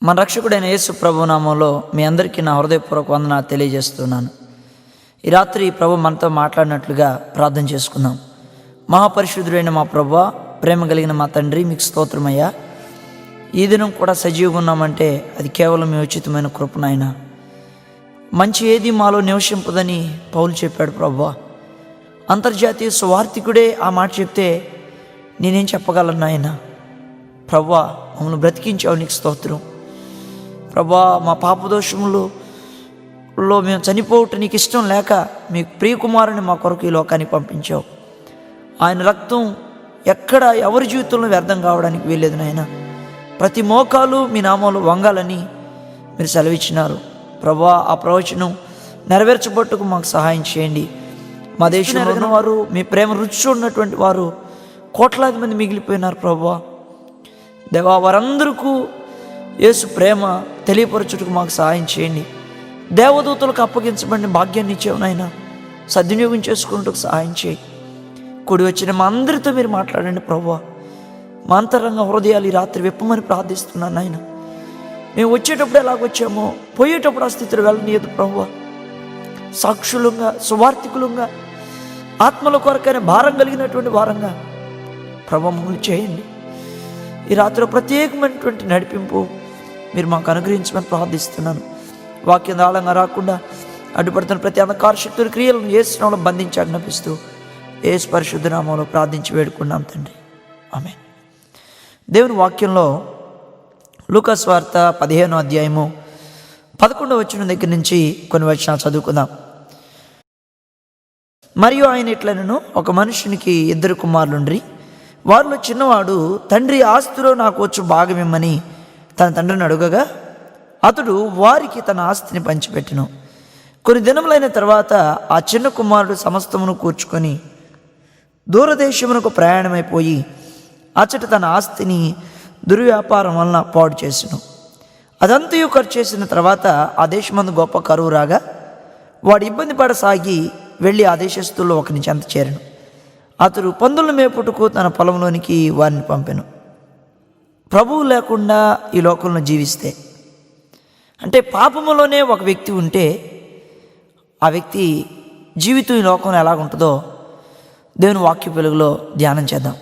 మన రక్షకుడైన యేసు ప్రభు నామంలో మీ అందరికీ నా హృదయపూర్వక వందనాలు తెలియజేస్తున్నాను. ఈ రాత్రి ప్రభు మనతో మాట్లాడినట్లుగా ప్రార్థన చేసుకుందాం. మహాపరిశుద్ధుడైన మా ప్రభువా, ప్రేమ కలిగిన మా తండ్రి, మీకు స్తోత్రమయ్యా. ఈ దినం కూడా సజీవంగా ఉన్నామంటే అది కేవలం మీ ఉచితమైన కృపనైనా. మంచి ఏది మాలో నివసింపదని పౌలు చెప్పాడు ప్రభువా. అంతర్జాతీయ సువార్థికుడే ఆ మాట చెప్తే నేనేం చెప్పగలను నాయన. ప్రభువా, మమ్మల్ని బ్రతికించావు, నీకు స్తోత్రం. ప్రభువా, మా పాపదోషములలో మేము చనిపోవటం నీకు ఇష్టం లేక మీ ప్రియకుమారుని మా కొరకు ఈ లోకానికి పంపించావు. ఆయన రక్తం ఎక్కడ ఎవరి జీవితంలో వ్యర్థం కావడానికి వీల్లేదు నాయన. ప్రతి మోకాలు మీ నామంలో వంగాలని మీరు సెలవిచ్చినారు ప్రభువా. ఆ ప్రవచనం నెరవేర్చబట్టుకు మాకు సహాయం చేయండి. మా దేశంలో ఉన్నవారు, మీ ప్రేమ రుచి చూడనటువంటి వారు కోట్లాది మంది మిగిలిపోయినారు ప్రభువా. దేవా, వారందరికీ యేసు ప్రేమ తెలియపరచుటకు మాకు సహాయం చేయండి. దేవదూతలకు అప్పగించబడిన భాగ్యాన్ని ఇచ్చావు నాయన, సద్వినియోగం చేసుకున్నట్టుకు సహాయం చేయి. కూడి వచ్చిన మా అందరితో మీరు మాట్లాడండి ప్రభువా. మా అంతరంగ హృదయాలు ఈ రాత్రి విప్పమని ప్రార్థిస్తున్నాను నాయన. మేము వచ్చేటప్పుడు ఎలాగొచ్చామో పోయేటప్పుడు ఆ స్థితిలో వెళ్ళనీయదు ప్రభువా. సాక్షులంగా, సువార్థికులంగా, ఆత్మల కొరకైన భారం కలిగినటువంటి వారంగా ప్రభువా మమ్మల్ని చేయండి. ఈ రాత్రిలో ప్రత్యేకమైనటువంటి నడిపింపు మీరు మాకు అనుగ్రహించమని ప్రార్థిస్తున్నాను. వాక్యం దాళంగా రాకుండా అడ్డుపడుతున్న ప్రతి అంధకార శక్తుల క్రియలను యేసు నామములో బంధించి ఆజ్ఞాపిస్తూ యేసు పరిశుద్ధ నామములో ప్రార్థించి వేడుకున్నాం తండ్రి, ఆమేన్. దేవుని వాక్యంలో లూకా సువార్త 15వ అధ్యాయము 11వ వచనం దగ్గర నుంచి కొన్ని వచనాలు చదువుకుందాం. మరియు ఆయన ఇట్లనెను, ఒక మనుషునికి 2 కుమారులుండ్రి. వారిలో చిన్నవాడు, తండ్రి, ఆస్తిలో నాకు వచ్చు భాగమిమ్మని తన తండ్రిని అడుగగా అతడు వారికి తన ఆస్తిని పంచిపెట్టెను. కొన్ని దినములైన తర్వాత ఆ చిన్న కుమారుడు సమస్తమును కూర్చుకొని దూరదేశమునకు ప్రయాణమైపోయి అచ్చట తన ఆస్తిని దుర్వ్యాపారం వలన పాడు చేసెను. అదంతయు ఖర్చు చేసిన తర్వాత ఆ దేశమందు గొప్ప కరువు రాగా వాడు ఇబ్బంది పడసాగి వెళ్ళి ఆ దేశస్తుల్లో ఒకని చెంత చేరెను. అతడు పందుల మేపుటకు తన పొలంలోనికి వారిని పంపెను. ప్రభువు లేకుండా ఈ లోకంలో జీవిస్తే, అంటే పాపములోనే ఒక వ్యక్తి ఉంటే ఆ వ్యక్తి జీవితం ఈ లోకంలో ఎలాగుంటుందో దేవుని వాక్య వెలుగులో ధ్యానం చేద్దాం.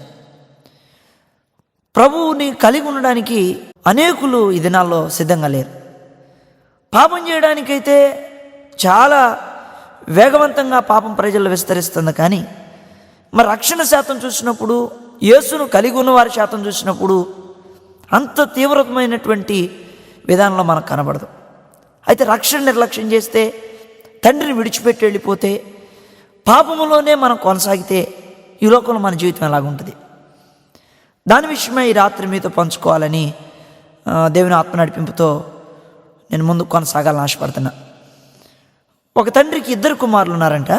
ప్రభువుని కలిగి ఉండడానికి అనేకులు ఈ దినాల్లో సిద్ధంగా లేరు. పాపం చేయడానికైతే చాలా వేగవంతంగా పాపం ప్రజల్లో విస్తరిస్తుంది. కానీ మరి రక్షణ శాతం చూసినప్పుడు, యేసును కలిగి ఉన్న వారి శాతం చూసినప్పుడు అంత తీవ్రమైనటువంటి విధానంలో మనకు కనబడదు. అయితే రక్షణ నిర్లక్ష్యం చేస్తే, తండ్రిని విడిచిపెట్టి వెళ్ళిపోతే, పాపములోనే మనం కొనసాగితే ఈ లోకంలో మన జీవితం ఎలాగుంటుంది? దాని విషయమై ఈ రాత్రి మీతో పంచుకోవాలని దేవుని ఆత్మ నడిపింపుతో నేను ముందుకు కొనసాగాలని ఆశపడుతున్నా. ఒక తండ్రికి 2 కుమారులు ఉన్నారంట.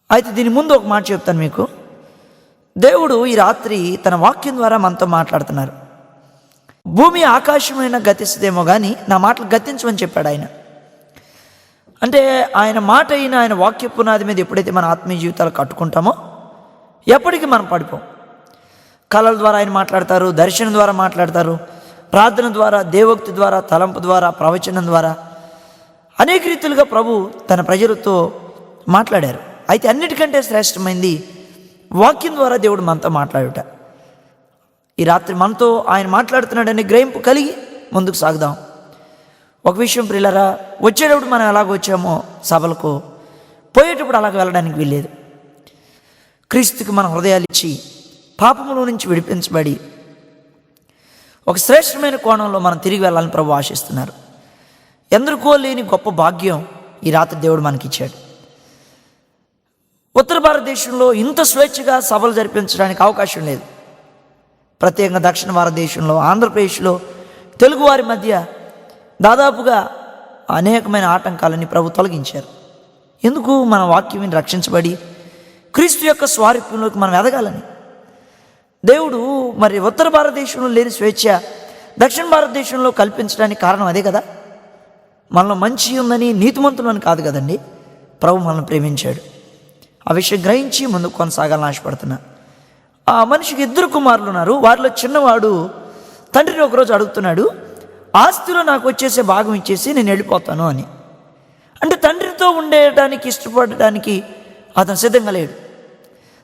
అయితే దీని ముందు ఒక మాట చెప్తాను మీకు. దేవుడు ఈ రాత్రి తన వాక్యం ద్వారా మనతో మాట్లాడుతున్నారు. భూమి ఆకాశమైన గతిస్తుందేమో కానీ నా మాటలు గతించమని చెప్పాడు ఆయన. అంటే ఆయన మాట అయిన ఆయన వాక్య పునాది మీద ఎప్పుడైతే మన ఆత్మీయ జీవితాలు కట్టుకుంటామో ఎప్పటికీ మనం పడిపోం. కళల ద్వారా ఆయన మాట్లాడతారు, దర్శనం ద్వారా మాట్లాడతారు, ప్రార్థన ద్వారా, దేవోక్తి ద్వారా, తలంపు ద్వారా, ప్రవచనం ద్వారా అనేక రీతులుగా ప్రభు తన ప్రజలతో మాట్లాడారు. అయితే అన్నిటికంటే శ్రేష్టమైంది వాక్యం ద్వారా దేవుడు మనతో మాట్లాడుట. ఈ రాత్రి మనతో ఆయన మాట్లాడుతున్నాడని గ్రహింపు కలిగి ముందుకు సాగుదాం. ఒక విషయం ప్రియులారా, వచ్చేటప్పుడు మనం ఎలాగ వచ్చామో సభలకు, పోయేటప్పుడు అలాగ వెళ్ళడానికి వీల్లేదు. క్రీస్తుకి మన హృదయాలు ఇచ్చి పాపములో నుంచి విడిపించబడి ఒక శ్రేష్టమైన కోణంలో మనం తిరిగి వెళ్ళాలని ప్రభు ఆశిస్తున్నారు. ఎందరికో లేని గొప్ప భాగ్యం ఈ రాత్రి దేవుడు మనకిచ్చాడు. ఉత్తర భారతదేశంలో ఇంత స్వేచ్ఛగా సభలు జరిపించడానికి అవకాశం లేదు. ప్రత్యేకంగా దక్షిణ భారతదేశంలో, ఆంధ్రప్రదేశ్లో తెలుగువారి మధ్య దాదాపుగా అనేకమైన ఆటంకాలని ప్రభు తొలగించారు. ఎందుకు? మన వాక్యం రక్షించబడి క్రీస్తు యొక్క స్వారూప్యంలోకి మనం ఎదగాలని. దేవుడు మరి ఉత్తర భారతదేశంలో లేని స్వేచ్ఛ దక్షిణ భారతదేశంలో కల్పించడానికి కారణం అదే కదా. మనలో మంచి ఉందని, నీతిమంతులని కాదు కదండి. ప్రభు మనల్ని ప్రేమించాడు. ఆ విషయం గ్రహించి ముందుకు కొనసాగాలని ఆశపడుతున్నా. ఆ మనిషికి 2 కుమారులు ఉన్నారు. వారిలో చిన్నవాడు తండ్రిని ఒకరోజు అడుగుతున్నాడు, ఆస్తిలో నాకు వచ్చేసే భాగం ఇచ్చేసి నేను వెళ్ళిపోతాను అని. అంటే తండ్రితో ఉండడానికి ఇష్టపడడానికి అతను సిద్ధంగా లేడు.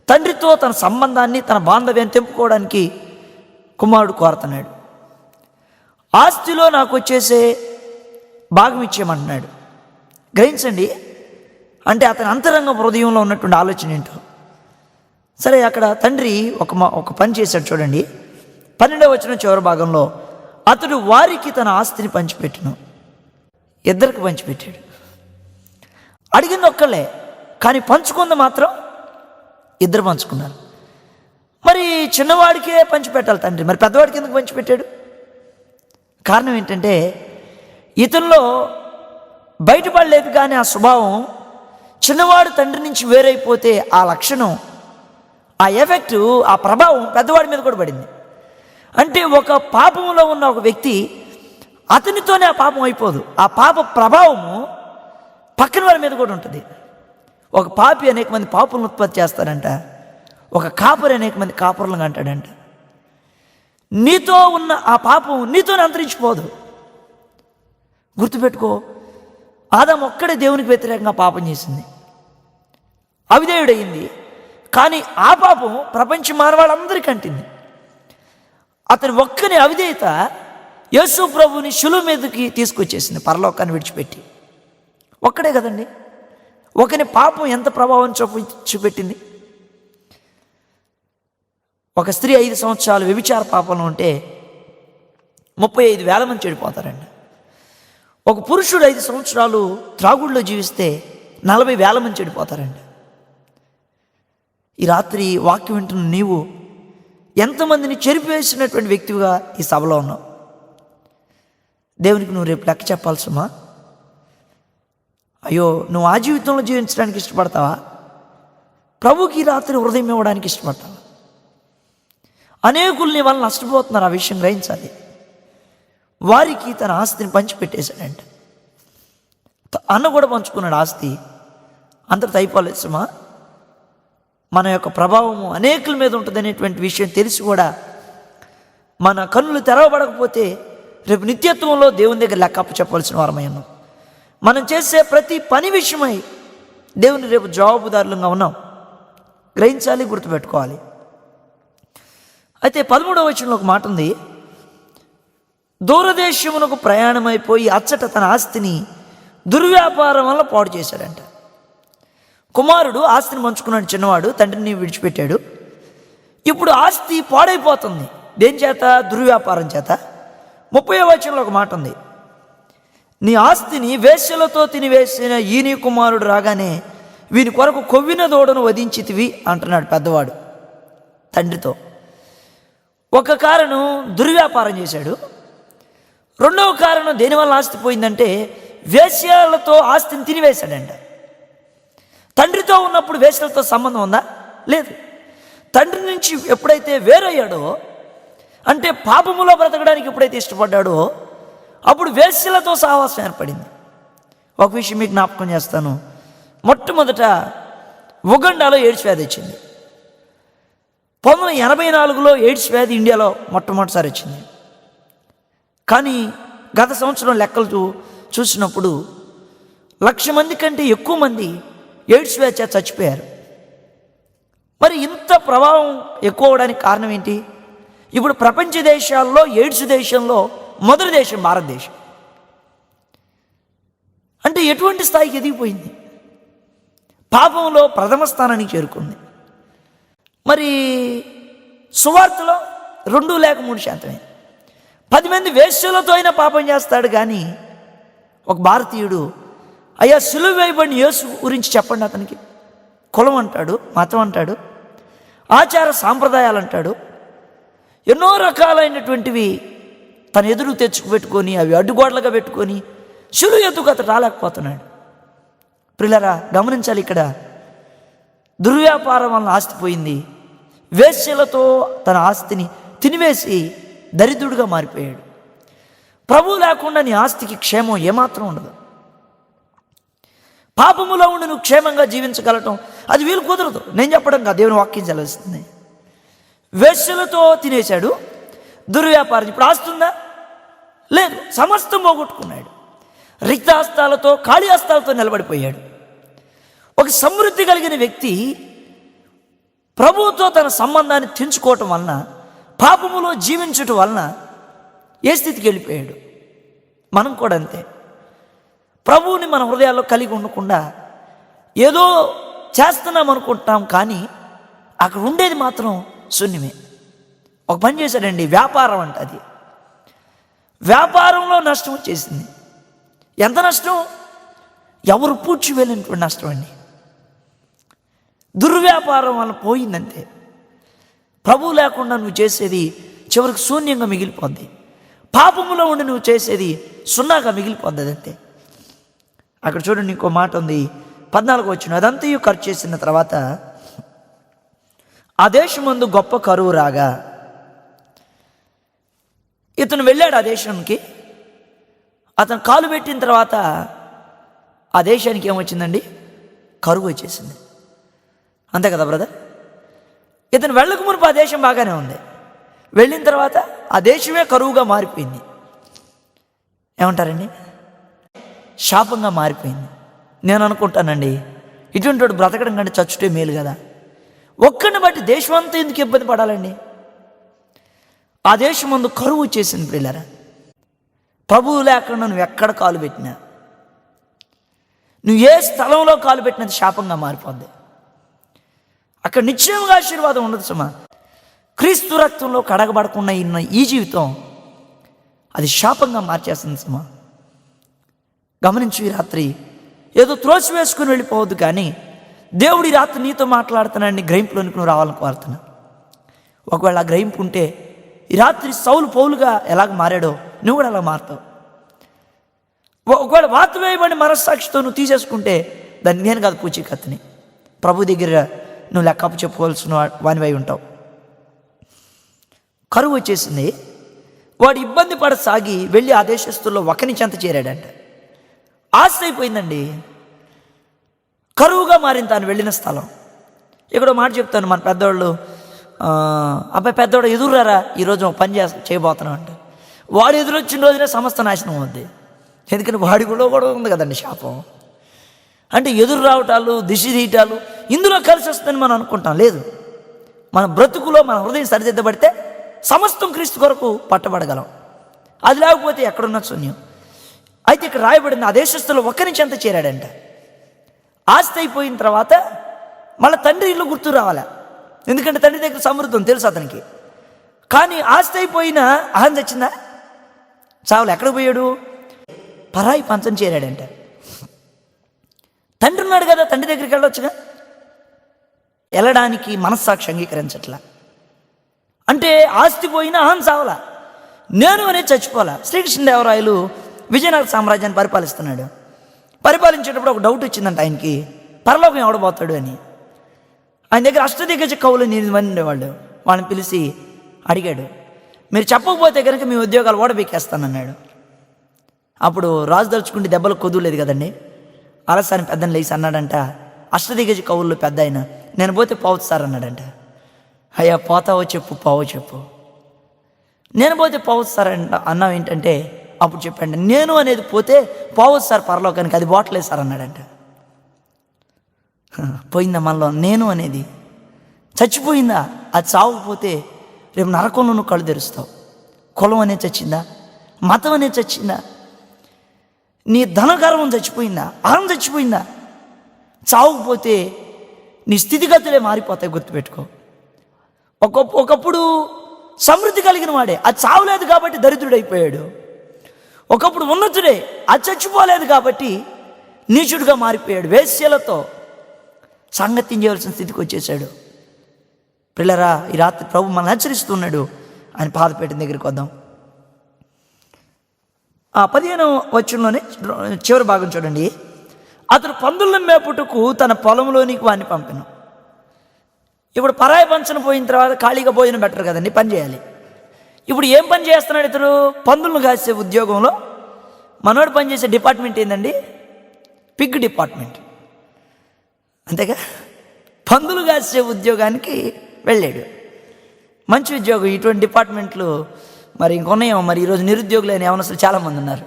తండ్రితో తన సంబంధాన్ని, తన బాంధవ్యాన్ని తెంపుకోవడానికి కుమారుడు కోరుతున్నాడు. ఆస్తిలో నాకు వచ్చేసే భాగం ఇచ్చేయమంటున్నాడు. గ్రహించండి, అంటే అతని అంతరంగ హృదయంలో ఉన్నటువంటి ఆలోచన ఏంటో. సరే, అక్కడ తండ్రి ఒక పని చేశాడు చూడండి. 12వ వచనం చివరి భాగంలో, అతడు వారికి తన ఆస్తిని పంచిపెట్టును. ఇద్దరికి పంచిపెట్టాడు. అడిగింది ఒక్కళ్ళే, కానీ పంచుకుంది మాత్రం ఇద్దరు పంచుకున్నారు. మరి చిన్నవాడికే పంచిపెట్టాలి తండ్రి, మరి పెద్దవాడికి ఎందుకు పంచిపెట్టాడు? కారణం ఏంటంటే ఇతనిలో బయటపడలేదు, కానీ ఆ స్వభావం చిన్నవాడు తండ్రి నుంచి వేరైపోతే ఆ లక్షణం, ఆ ఎఫెక్టు, ఆ ప్రభావం పెద్దవాడి మీద కూడా పడింది. అంటే ఒక పాపంలో ఉన్న ఒక వ్యక్తి అతనితోనే ఆ పాపం అయిపోదు, ఆ పాప ప్రభావము పక్కన వారి మీద కూడా ఉంటుంది. ఒక పాపి అనేక మంది పాపులను ఉత్పత్తి చేస్తాడంట, ఒక కాపరి అనేక మంది కాపరులను అంటాడంట. నీతో ఉన్న ఆ పాపం నీతోనే అంతరించిపోదు. గుర్తుపెట్టుకో, ఆదాము ఒక్కడే దేవునికి వ్యతిరేకంగా పాపం చేసింది, అవిధేయుడయింది. కానీ ఆ పాపం ప్రపంచ మానవాళ్ళందరికీ అంటింది. అతని ఒక్కని అవిధేయత యేసు ప్రభుని శిలువ మీదకి తీసుకొచ్చేసింది, పరలోకాన్ని విడిచిపెట్టి. ఒక్కడే కదండి, ఒకని పాపం ఎంత ప్రభావం చూపెట్టింది. ఒక స్త్రీ 5 సంవత్సరాలు వ్యభిచార పాపంలో ఉంటే 35,000 మంది చెడిపోతారండి. ఒక పురుషుడు 5 సంవత్సరాలు త్రాగుడులో జీవిస్తే 40,000 మంది చెడిపోతారండి. ఈ రాత్రి వాక్యం వింటున్న నీవు ఎంతమందిని చెరిపేసినటువంటి వ్యక్తిగా ఈ సభలో ఉన్నావు? దేవునికి నువ్వు రేపు లెక్క చెప్పాల్సమా? అయ్యో, నువ్వు ఆ జీవితంలో జీవించడానికి ఇష్టపడతావా? ప్రభుకి ఈ రాత్రి హృదయం ఇవ్వడానికి ఇష్టపడతావా? అనేకులు నీ వల్ల నష్టపోతున్నారు, ఆ విషయం గ్రహించాలి. వారికి తన ఆస్తిని పంచిపెట్టేశాడంట. అన్న కూడా పంచుకున్నాడు ఆస్తి. అంతటితో అయిపోలేసమా? మన యొక్క ప్రభావము అనేకుల మీద ఉంటుంది అనేటువంటి విషయం తెలిసి కూడా మన కన్నులు తెరవబడకపోతే రేపు నిత్యత్వంలో దేవుని దగ్గర లెక్క చెప్పవలసిన వారమై ఉన్నాం. మనం చేసే ప్రతి పని విషయమై దేవుని రేపు జవాబుదారులుగా ఉన్నాం. గ్రహించాలి, గుర్తుపెట్టుకోవాలి. అయితే 13వ వచనంలో ఒక మాట ఉంది, దూరదేశమునకు ప్రయాణమైపోయి అచ్చట తన ఆస్తిని దుర్వ్యాపారం వల్ల పాడు చేశాడంట. కుమారుడు ఆస్తిని పంచుకున్నాడు, చిన్నవాడు తండ్రిని విడిచిపెట్టాడు. ఇప్పుడు ఆస్తి పాడైపోతుంది. దేని చేత? దుర్వ్యాపారం చేత. 30వ వచనంలో ఒక మాట ఉంది, నీ ఆస్తిని వేశ్యలతో తినివేసిన ఈ నీ కుమారుడు రాగానే వీని కొరకు కొవ్విన దూడను వధించితివి అంటున్నాడు పెద్దవాడు తండ్రితో. ఒక కారణం దుర్వ్యాపారం చేశాడు. రెండవ కారణం దేనివల్ల ఆస్తి పోయిందంటే వేశ్యలతో ఆస్తిని తినివేశాడంట. తండ్రితో ఉన్నప్పుడు వేశ్యలతో సంబంధం ఉందా? లేదు. తండ్రి నుంచి ఎప్పుడైతే వేరయ్యాడో, అంటే పాపములో బ్రతకడానికి ఎప్పుడైతే ఇష్టపడ్డాడో అప్పుడు వేశ్యలతో సహవాసం ఏర్పడింది. ఒక విషయం మీకు జ్ఞాపకం చేస్తాను. మొట్టమొదట ఉగండాలో ఎయిడ్స్ వ్యాధి వచ్చింది. 1984లో ఎయిడ్స్ వ్యాధి ఇండియాలో మొట్టమొదటిసారి వచ్చింది. కానీ గత సంవత్సరం లెక్కలు చూసినప్పుడు 1,00,000 మంది కంటే ఎక్కువ మంది ఎయిడ్స్ వ్యాధి చేత చచ్చిపోయారు. మరి ఇంత ప్రభావం ఎక్కువ అవడానికి కారణం ఏంటి? ఇప్పుడు ప్రపంచ దేశాల్లో ఎయిడ్స్ దేశంలో మొదటి దేశం భారతదేశం. అంటే ఎటువంటి స్థాయికి ఎదిగిపోయింది? పాపంలో ప్రథమ స్థానానికి చేరుకుంది. మరి సువార్తలో 2 లేక 3% 10 మంది వేశ్యలతో అయినా పాపం చేస్తాడు. కానీ ఒక భారతీయుడు, అయ్యా సిలువ వేయబడిన యేసు గురించి చెప్పండి అతనికి. కులం అంటాడు, మతం అంటాడు, ఆచార సాంప్రదాయాలు అంటాడు, ఎన్నో రకాలైనటువంటివి తన ఎదురు తెచ్చుకుపెట్టుకొని అవి అడ్డుగోడలుగా పెట్టుకొని సిలువ ఎత్తుకు అతను రాలేకపోతున్నాడు. ప్రియులారా, గమనించాలి, ఇక్కడ దుర్వ్యాపారం వలన ఆస్తి పోయింది. వేశ్యలతో తన ఆస్తిని తినివేసి దరిద్రుడిగా మారిపోయాడు. ప్రభువు లేకుండా నీ ఆస్తికి క్షేమం ఏమాత్రం ఉండదు. పాపములో ఉండి నువ్వు క్షేమంగా జీవించగలటం అది వీలు కుదరదు. నేను చెప్పడం కాదు, దేవుని వాక్యం చదివిస్తుంది. వేశ్యలతో తినేశాడు, దుర్వ్యాపారం. ఇప్పుడు ఆస్తుందా? లేదు, సమస్తం పోగొట్టుకున్నాడు. రిక్తాస్తాలతో, ఖాళీ హస్తాలతో నిలబడిపోయాడు. ఒక సమృద్ధి కలిగిన వ్యక్తి ప్రభువుతో తన సంబంధాన్ని తెంచుకోవటం వలన, పాపములో జీవించటం వలన ఏ స్థితికి వెళ్ళిపోయాడు. మనం కూడా అంతే. ప్రభువుని మన హృదయాల్లో కలిగి ఉండకుండా ఏదో చేస్తున్నాం అనుకుంటున్నాం, కానీ అక్కడ ఉండేది మాత్రం శూన్యమే. ఒక పని చేశాడండి, వ్యాపారం అంట. అది వ్యాపారంలో నష్టం వచ్చేసింది. ఎంత నష్టం? ఎవరు పూడ్చి వెళ్ళినటువంటి నష్టం అండి. దుర్వ్యాపారం వల్ల పోయిందంతే. ప్రభువు లేకుండా నువ్వు చేసేది చివరికి శూన్యంగా మిగిలిపోద్ది. పాపములో ఉండి నువ్వు చేసేది సున్నాగా మిగిలిపోద్ది. అదంతే. అక్కడ చూడండి, ఇంకో మాట ఉంది, 14వ వచనం. అదంతయు ఖర్చు చేసిన తర్వాత ఆ దేశం ముందు గొప్ప కరువు రాగా, ఇతను వెళ్ళాడు ఆ దేశానికి. అతను కాలు పెట్టిన తర్వాత ఆ దేశానికి ఏమొచ్చిందండి? కరువు వచ్చేసింది. అంతే కదా బ్రదర్? ఇతను వెళ్ళక మునుపు ఆ దేశం బాగానే ఉంది. వెళ్ళిన తర్వాత ఆ దేశమే కరువుగా మారిపోయింది. ఏమంటారండి? శాపంగా మారిపోయింది. నేను అనుకుంటానండి, ఇటువంటి వాడు బ్రతకడం కంటే చచ్చుటే మేలు కదా. ఒక్కడిని బట్టి దేశం అంతా ఎందుకు ఇబ్బంది పడాలండి? ఆ దేశం ముందు కరువు వచ్చేసింది పిల్లరా. ప్రభువు లేకుండా నువ్వు ఎక్కడ కాలు పెట్టినా, నువ్వు ఏ స్థలంలో కాలు పెట్టినది శాపంగా మారిపోద్ది. అక్కడ నిశ్చయంగా ఆశీర్వాదం ఉండదు సుమా. క్రీస్తు రక్తంలో కడగబడకుండా ఉన్న ఈ జీవితం అది శాపంగా మార్చేస్తుంది సుమా. గమనించు, ఈ రాత్రి ఏదో త్రోసి వేసుకుని వెళ్ళిపోవద్దు, కానీ దేవుడు ఈ రాత్రి నీతో మాట్లాడుతున్నాడని గ్రహింపులోనికి నువ్వు రావాలని కోరుతున్నా. ఒకవేళ ఆ గ్రహింపు ఉంటే ఈ రాత్రి సౌలు పౌలుగా ఎలాగ మారాడో నువ్వు కూడా అలా మారుతావు. ఒకవేళ వాత వేయబడి మనస్సాక్షితో నువ్వు తీసేసుకుంటే దాన్ని నేను కాదు పూచీకత్తిని, ప్రభు దగ్గర నువ్వు లెక్కపు చెప్పుకోవాల్సిన వానివై ఉంటావు. కరువు వచ్చేసింది. వాడు ఇబ్బంది పడసాగి వెళ్ళి ఆ దేశస్తుల్లో ఒకని చెంత చేరాడంట. ఆశ అయిపోయిందండి. కరువుగా మారింది తాను వెళ్ళిన స్థలం. ఇక్కడ మాట చెప్తాను, మన పెద్దవాళ్ళు, అబ్బాయి పెద్దవాడు ఎదురురారా, ఈరోజు ఒక పని చేయబోతున్నాం అంటే, వాడు ఎదురొచ్చిన రోజునే సమస్త నాశనం అవుద్ది. ఎందుకంటే వాడి కూడా ఉంది కదండి శాపం. అంటే ఎదురు రావటాలు, దిశ తీయటాలు ఇందులో కలిసి వస్తుందని మనం అనుకుంటాం. లేదు, మన బ్రతుకులో మన హృదయం సరిదిద్దబడితే సమస్తం క్రీస్తు కొరకు పట్టబడగలం. అది లేకపోతే ఎక్కడున్న శూన్యం. అయితే ఇక్కడ రాయబడింది, ఆ దేశస్తులు ఒకరి చెంత చేరాడంట. ఆస్తి అయిపోయిన తర్వాత మళ్ళీ తండ్రి ఇల్లు గుర్తు రావాలా, ఎందుకంటే తండ్రి దగ్గర సమృద్ధం తెలుసు అతనికి. కానీ ఆస్తి అయిపోయిన అహం చచ్చిందా? చావులు. ఎక్కడికి పోయాడు? పరాయి పంచం చేరాడంట. తండ్రి ఉన్నాడు కదా, తండ్రి దగ్గరికి వెళ్ళొచ్చుగా. వెళ్ళడానికి మనస్సాక్షి అంగీకరించట్లా. అంటే ఆస్తి పోయినా అహం చావలా, నేను అనేది చచ్చిపోలా. శ్రీకృష్ణదేవరాయలు విజయనగర సామ్రాజ్యాన్ని పరిపాలిస్తున్నాడు. పరిపాలించేటప్పుడు ఒక డౌట్ వచ్చిందంట ఆయనకి, పరలోకం ఎవడబోతాడు అని. ఆయన దగ్గర అష్టదిగ్గజ కవులు 8 మంది ఉండేవాళ్ళు. వాళ్ళని పిలిచి అడిగాడు, మీరు చెప్పకపోతే కనుక మీ ఉద్యోగాలు ఓడబెక్కేస్తానన్నాడు. అప్పుడు రాజు దలుచుకుంటే దెబ్బలు కొదులేదు కదండి. అలసాని పెద్దని లేచి అన్నాడంట, అష్టదిగ్గజ కవుల్లో పెద్ద ఆయన, నేను పోతే పోవచ్చు సార్ అన్నాడంట. అయ్యా పోతావో చెప్పు, పోవో చెప్పు. నేను పోతే పోవచ్చు సార్ అన్నావు ఏంటంటే, అప్పుడు చెప్పండి, నేను అనేది పోతే పోవచ్చు సార్ పరలోకానికి, అది పోవట్లేదు సార్ అన్నాడంట. పోయిందా మనలో నేను అనేది? చచ్చిపోయిందా? అది చావకపోతే రేపు నరకంలో నువ్వు కళ్ళు తెరుస్తావు. కులం అనేది చచ్చిందా? మతం అనేది చచ్చిందా? నీ ధనగర్వం చచ్చిపోయిందా? అహం చచ్చిపోయిందా? చావకపోతే నీ స్థితిగతులే మారిపోతాయి, గుర్తుపెట్టుకో. ఒకప్పుడు సమృద్ధి కలిగిన వాడే, అది చావలేదు కాబట్టి దరిద్రుడైపోయాడు. ఒకప్పుడు ఉన్నతుడే, అది చచ్చిపోలేదు కాబట్టి నీచుడుగా మారిపోయాడు. వేశ్యలతో సంగత్యం చేయవలసిన స్థితికి వచ్చేసాడు. పిల్లరా, ఈ రాత్రి ప్రభు మనల్ని హెచ్చరిస్తున్నాడు. ఆయన పాదపీఠం దగ్గరికి వద్దాం. ఆ 15వ వచనంలోనే చివరి భాగం చూడండి. అతడు పందులను మేపుటకు తన పొలంలోనికి వాడిని పంపెను. ఇప్పుడు పరాయి పంచన పోయిన తర్వాత ఖాళీగా భోజనం బెటర్ కదండి, పని చేయాలి. ఇప్పుడు ఏం పని చేస్తున్నాడు ఇతడు? పందులను కాసే ఉద్యోగంలో. మనోడు పనిచేసే డిపార్ట్మెంట్ ఏందండి? పిగ్ డిపార్ట్మెంట్, అంతేగా. పందులు కాసే ఉద్యోగానికి వెళ్ళాడు. మంచి ఉద్యోగం. ఇటువంటి డిపార్ట్మెంట్లు మరి ఇంకొన్నాయేమో, మరి ఈరోజు నిరుద్యోగులైన యవనస్తులు చాలామంది ఉన్నారు.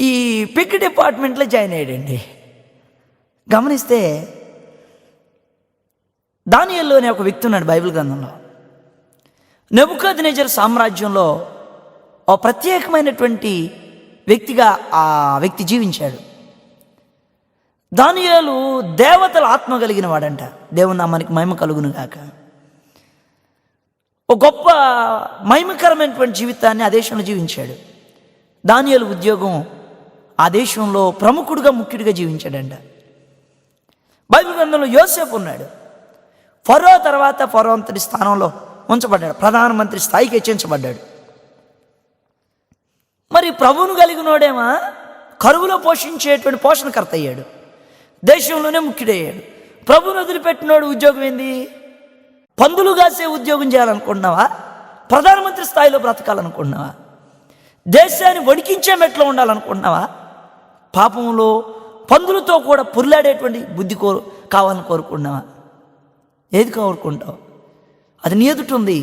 ఈ పిక్ డిపార్ట్మెంట్లో జాయిన్ అయ్యాడండి. గమనిస్తే దానియేలు అనే ఒక వ్యక్తి ఉన్నాడు బైబిల్ గ్రంథంలో. నెబుకద్నెజర్ సామ్రాజ్యంలో ఒక ప్రత్యేకమైనటువంటి వ్యక్తిగా ఆ వ్యక్తి జీవించాడు. దానియేలు దేవతల ఆత్మ కలిగిన వాడంట. దేవుని నామానికి మహిమ కలుగును గాక. ఒక గొప్ప మహిమకరమైనటువంటి జీవితాన్ని ఆ దేశంలో జీవించాడు. దానియేలు ఉద్యోగం ఆ దేశంలో ప్రముఖుడిగా ముఖ్యుడిగా జీవించాడంట. బైబిల్ గ్రంథంలో యోసేపు ఉన్నాడు. ఫరో తర్వాత ఫరో అంతటి స్థానంలో ఉంచబడ్డాడు, ప్రధానమంత్రి స్థాయికి హెచ్చించబడ్డాడు. మరి ప్రభువును కలిగినోడేమో కరువులో పోషించేటువంటి పోషణకర్త అయ్యాడు, దేశంలోనే ముఖ్యుడయ్యాడు. ప్రభువును వదిలిపెట్టినోడు ఉద్యోగం ఏంది? పందులు కాసే ఉద్యోగం చేయాలనుకుంటున్నావా? ప్రధానమంత్రి స్థాయిలో బ్రతకాలనుకుంటున్నావా? దేశాన్ని వణికించే మెట్లో ఉండాలనుకుంటున్నావా? పాపంలో పందులతో కూడా పుర్లాడేటువంటి బుద్ధి కావాలని కోరుకుంటున్నావా? ఏది కోరుకుంటావు? అది నీ ఎదుట ఉంది.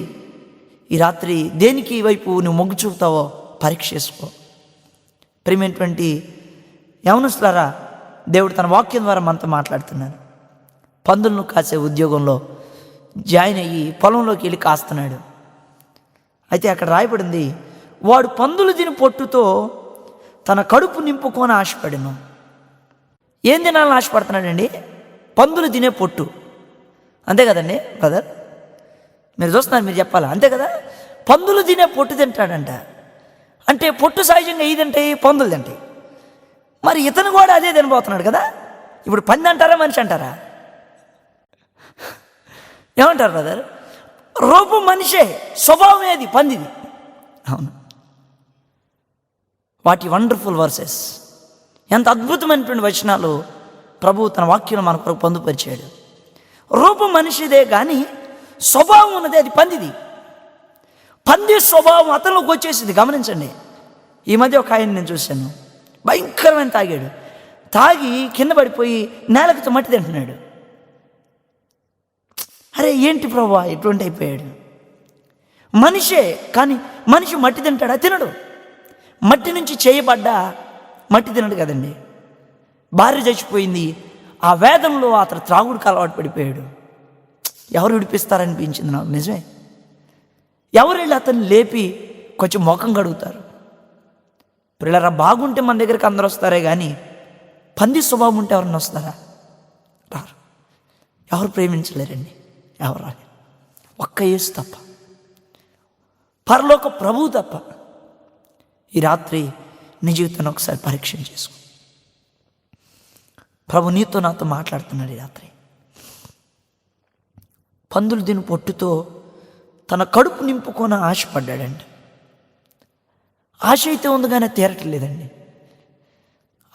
ఈ రాత్రి దేనికి వైపు నువ్వు మొగ్గు చూపుతావో పరీక్ష చేసుకో. ప్రియమైనటువంటి యవనస్తులారా, దేవుడు తన వాక్యం ద్వారా మనతో మాట్లాడుతున్నాడు. పందులను కాసే ఉద్యోగంలో జాయిన్ అయ్యి పొలంలోకి వెళ్ళి కాస్తున్నాడు. అయితే అక్కడ రాయబడింది, వాడు పందులు తిని పొట్టుతో తన కడుపు నింపుకొని ఆశపడను. ఏం తినాలని ఆశపడుతున్నాడండి? పందులు తినే పొట్టు. అంతే కదండి బ్రదర్? మీరు చూస్తున్నారు, మీరు చెప్పాలా? అంతే కదా. పందులు తినే పొట్టు తింటాడంట. అంటే పొట్టు సహజంగా ఇది తింటాయి, పందులు తింటాయి. మరి ఇతను కూడా అదే తినబోతున్నాడు కదా. ఇప్పుడు పంది అంటారా, మనిషి అంటారా? ఏమంటారు బ్రదర్? రూపం మనిషే, స్వభావం ఏది? పందిది. అవును. వాటి వండర్ఫుల్ వర్సెస్, ఎంత అద్భుతమైనటువంటి వచనాలు ప్రభువు తన వాక్యంలో మన కొరకు పొందుపరిచాడు. రూపం మనిషిదే కానీ స్వభావం ఉన్నది అది పందిది. పంది స్వభావం అతనిలోకి వచ్చేసింది. గమనించండి. ఈ మధ్య ఒక ఆయన నేను చూశాను, భయంకరమైన తాగాడు. తాగి కింద పడిపోయి నేలకు మట్టి తింటున్నాడు. అరే ఏంటి ప్రభువా ఎటువంటి అయిపోయాడు? మనిషే కానీ మనిషి మట్టి తింటాడా? తినడు. మట్టి నుంచి చేయబడ్డా మట్టి తినడు కదండి. భార్య చచ్చిపోయింది, ఆ వేదంలో అతను త్రాగుడికి అలవాటు పడిపోయాడు. ఎవరు విడిపిస్తారనిపించింది నాకు. నిజమే. ఎవరు వెళ్ళి అతన్ని లేపి కొంచెం ముఖం కడుగుతారు? పిల్లరా, బాగుంటే మన దగ్గరికి అందరూ వస్తారే కానీ పంది స్వభావం ఉంటే ఎవరన్నా వస్తారా? రారు. ఎవరు ప్రేమించలేరండి, ఎవరు రాలేరు. ఒక్క యేసు తప్ప, పరలోక ప్రభువు తప్ప. ఈ రాత్రి నీ జీవితాన్ని ఒకసారి పరీక్ష చేసుకో. ప్రభు నీతో నాతో మాట్లాడుతున్నాడు ఈ రాత్రి. పందులు దీని పొట్టుతో తన కడుపు నింపుకొని ఆశపడ్డాడంట. ఆశ అయితే ఉంది కానీ తీరట్లేదండి.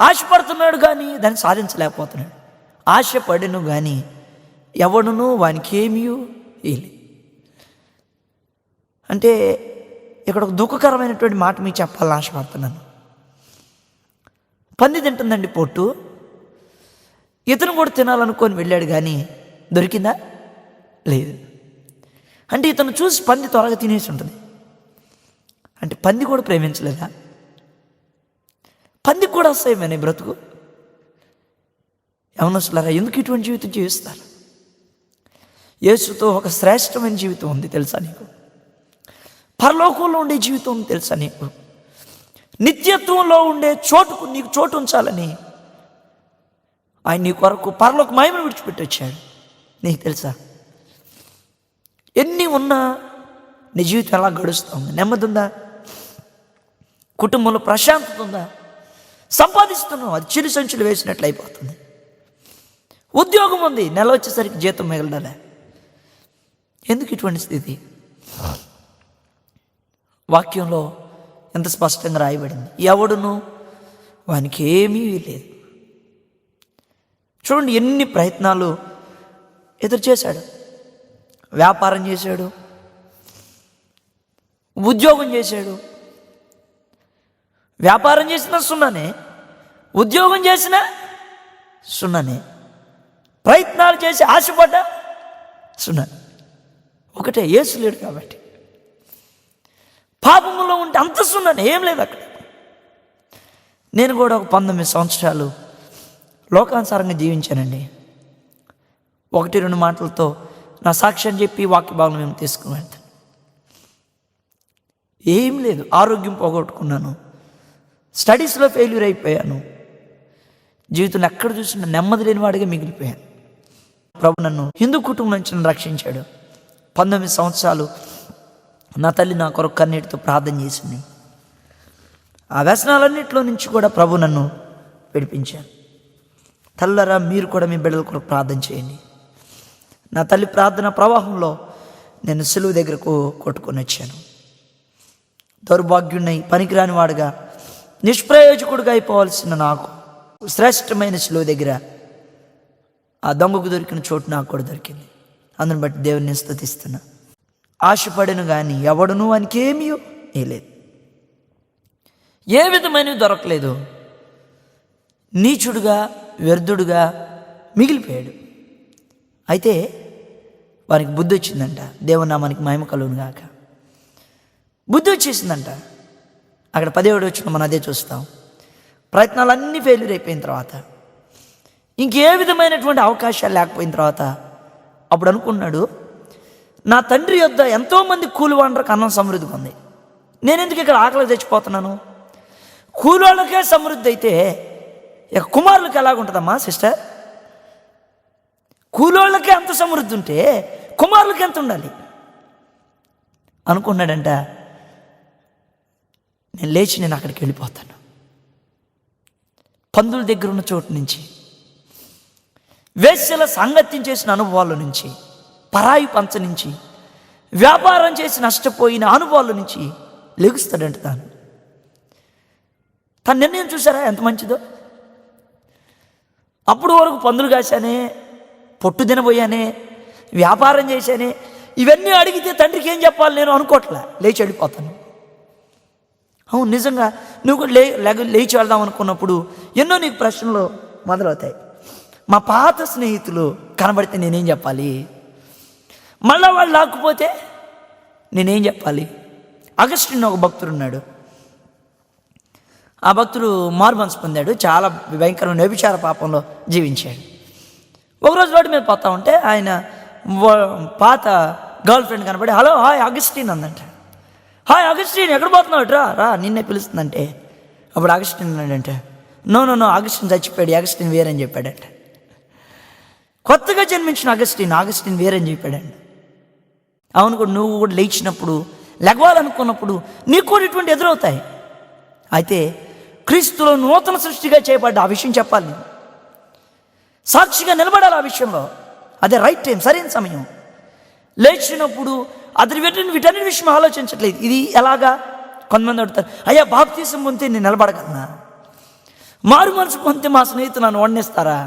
ఆశపడుతున్నాడు కానీ దాన్ని సాధించలేకపోతున్నాడు. ఆశపడను కానీ ఎవడును వానికి ఏమీ ఇలే. అంటే ఇక్కడ ఒక దుఃఖకరమైనటువంటి మాట మీకు చెప్పాలని ఆశపడుతున్నాను. పంది తింటుందండి పొట్టు. ఇతను కూడా తినాలనుకొని వెళ్ళాడు కానీ దొరికిందా? లేదు. అంటే ఇతను చూసి పంది త్వరగా తినేసి ఉంటుంది. అంటే పంది కూడా ప్రేమించలేదా? పందికి కూడా అసహ్యమనే బ్రతుకు. యవనస్తులారా, ఎందుకు ఇటువంటి జీవితం జీవిస్తారు? యేసుతో ఒక శ్రేష్టమైన జీవితం ఉంది తెలుసా నీకు? పరలోకంలో ఉండే జీవితం ఉంది తెలుసా నీకు? నిత్యత్వంలో ఉండే చోటుకు నీకు చోటు ఉంచాలని ఆయన నీ కొరకు పరలోక మహిమను విడిచిపెట్టి వచ్చాడు. నీకు తెలుసా? ఎన్ని ఉన్నా నీ జీవితం ఎలా గడుస్తుంది? నెమ్మది ఉందా? కుటుంబంలో ప్రశాంతత ఉందా? సంపాదిస్తున్నావు, అది చిరు సంచులు వేసినట్లు అయిపోతుంది. ఉద్యోగం ఉంది, నెల వచ్చేసరికి జీతం మిగలడాలే. ఎందుకు ఇటువంటి స్థితి? వాక్యంలో ఎంత స్పష్టంగా రాయబడింది, ఎవడును వానికి ఏమీ లేదు. చూడండి, ఎన్ని ప్రయత్నాలు ఎదురు చేశాడు. వ్యాపారం చేశాడు, ఉద్యోగం చేశాడు. వ్యాపారం చేసినా సున్నానే, ఉద్యోగం చేసినా సున్నానే, ప్రయత్నాలు చేసి ఆశపడ్డా సున్నానే. ఒకటే, యేసు లేడు కాబట్టి. పాపములో ఉంటే అంతస్తున్నాను ఏం లేదు అక్కడ. నేను కూడా ఒక 19 సంవత్సరాలు లోకానుసారంగా జీవించానండి. 1-2 మాటలతో నా సాక్ష్యం చెప్పి వాక్య భాగం మేము తీసుకుని వెళ్తాను. ఏం లేదు, ఆరోగ్యం పోగొట్టుకున్నాను, స్టడీస్లో ఫెయిల్యూర్ అయిపోయాను, జీవితంలో ఎక్కడ చూసినా నెమ్మది లేని వాడిగా మిగిలిపోయాను. ప్రభు నన్ను హిందూ కుటుంబం నుంచి నన్ను రక్షించాడు. 19 సంవత్సరాలు నా తల్లి నా కొరకు కన్నీటితో ప్రార్థన చేసింది. ఆ వ్యసనాలన్నింటిలో నుంచి కూడా ప్రభు నన్ను విడిపించాను. తల్లరా మీరు కూడా మీ బిడ్డల కొరకు ప్రార్థన చేయండి. నా తల్లి ప్రార్థన ప్రవాహంలో నేను సిలువ దగ్గరకు కొట్టుకొని వచ్చాను. దౌర్భాగ్యుడినై పనికిరాని వాడుగా నిష్ప్రయోజకుడిగా అయిపోవాల్సిన నాకు శ్రేష్టమైన సిలువ దగ్గర ఆ దొంగకు దొరికిన చోటు నాకు కూడా దొరికింది. అందుని బట్టి దేవుని స్తుతిస్తున్నా. ఆశపడను కానీ ఎవడును వానికేమీ లేదు, ఏ విధమైనవి దొరకలేదు. నీచుడుగా వ్యర్థుడుగా మిగిలిపోయాడు. అయితే వారికి బుద్ధి వచ్చిందంట. దేవునామానికి మహిమ కలుగును గాక. బుద్ధి వచ్చేసిందంట. అక్కడ 17 వచ్చిన మనం అదే చూస్తాం. ప్రయత్నాలన్నీ ఫెయిల్యూర్ అయిపోయిన తర్వాత, ఇంకే విధమైనటువంటి అవకాశాలు లేకపోయిన తర్వాత అప్పుడు అనుకున్నాడు, నా తండ్రి యొద్ద ఎంతోమంది కూలివాండ్రకు అన్నం సమృద్ధిగా ఉంది, నేను ఎందుకు ఇక్కడ ఆకలి తెచ్చిపోతున్నాను? కూలోళ్ళకే సమృద్ధి అయితే ఇక కుమారులకు ఎలాగుంటుందమ్మా సిస్టర్? కూలోళ్ళకే అంత సమృద్ధి ఉంటే కుమారులకి ఎంత ఉండాలి అనుకున్నాడంట. నేను లేచి నేను అక్కడికి వెళ్ళిపోతాను. పందుల దగ్గర ఉన్న చోటు నుంచి, వేశ్యల సాంగత్యం చేసిన అనుభవాల నుంచి, పరాయి పంచ నుంచి, వ్యాపారం చేసి నష్టపోయిన అనుభవాల నుంచి లెగుస్తాడంట. తన నిర్ణయం చూసారా ఎంత మంచిదో? అప్పుడు వరకు పందులు కాశానే, పొట్టు తినబోయానే, వ్యాపారం చేశానే, ఇవన్నీ అడిగితే తండ్రికి ఏం చెప్పాలి నేను అనుకోవట్లే, లేచి వెళ్ళిపోతాను. అవును, నిజంగా నువ్వు కూడా లేచి వెళ్దాం అనుకున్నప్పుడు ఎన్నో నీకు ప్రశ్నలు మొదలవుతాయి. మా పాత స్నేహితులు కనబడితే నేనేం చెప్పాలి? మళ్ళా వాళ్ళు లాక్కుపోతే నేనేం చెప్పాలి? అగస్టిన్ ఒక భక్తుడు ఉన్నాడు. ఆ భక్తుడు మారుమనసు పొందాడు. చాలా భయంకరమైన వ్యభిచార పాపంలో జీవించాడు. ఒకరోజు రోడ్డు మీద పోతా ఉంటే ఆయన పాత గర్ల్ ఫ్రెండ్ కనబడి, హలో హాయ్ అగస్టిన్ అందంట. హాయ్ అగస్టిన్, ఎక్కడ పోతున్నావు? రా నిన్నే పిలుస్తుందంటే, అప్పుడు అగస్టిన్ అన్నాడంటే, నో అగస్టిన్ చచ్చిపోయాడు, అగస్టిన్ వేరని చెప్పాడంట. కొత్తగా జన్మించిన అగస్టిన్ వేరని చెప్పాడండి. అవును, కూడా నువ్వు కూడా లేచినప్పుడు, లెగవాలనుకున్నప్పుడు నీకు కూడా ఇటువంటి ఎదురవుతాయి. అయితే క్రీస్తులో నూతన సృష్టిగా చేయబడ్డ ఆ విషయం చెప్పాలి, సాక్షిగా నిలబడాలి ఆ విషయంలో. అదే రైట్ టైం, సరైన సమయం. లేచినప్పుడు అది వీటన్నిటి విషయం ఆలోచించట్లేదు. ఇది ఎలాగా? కొంతమంది అడుగుతారు, అయ్యా బాప్తీసం పొందితే నేను నిలబడగలనా? మారు మనసు పొందితే మా స్నేహితులు నన్ను వండిస్తారా?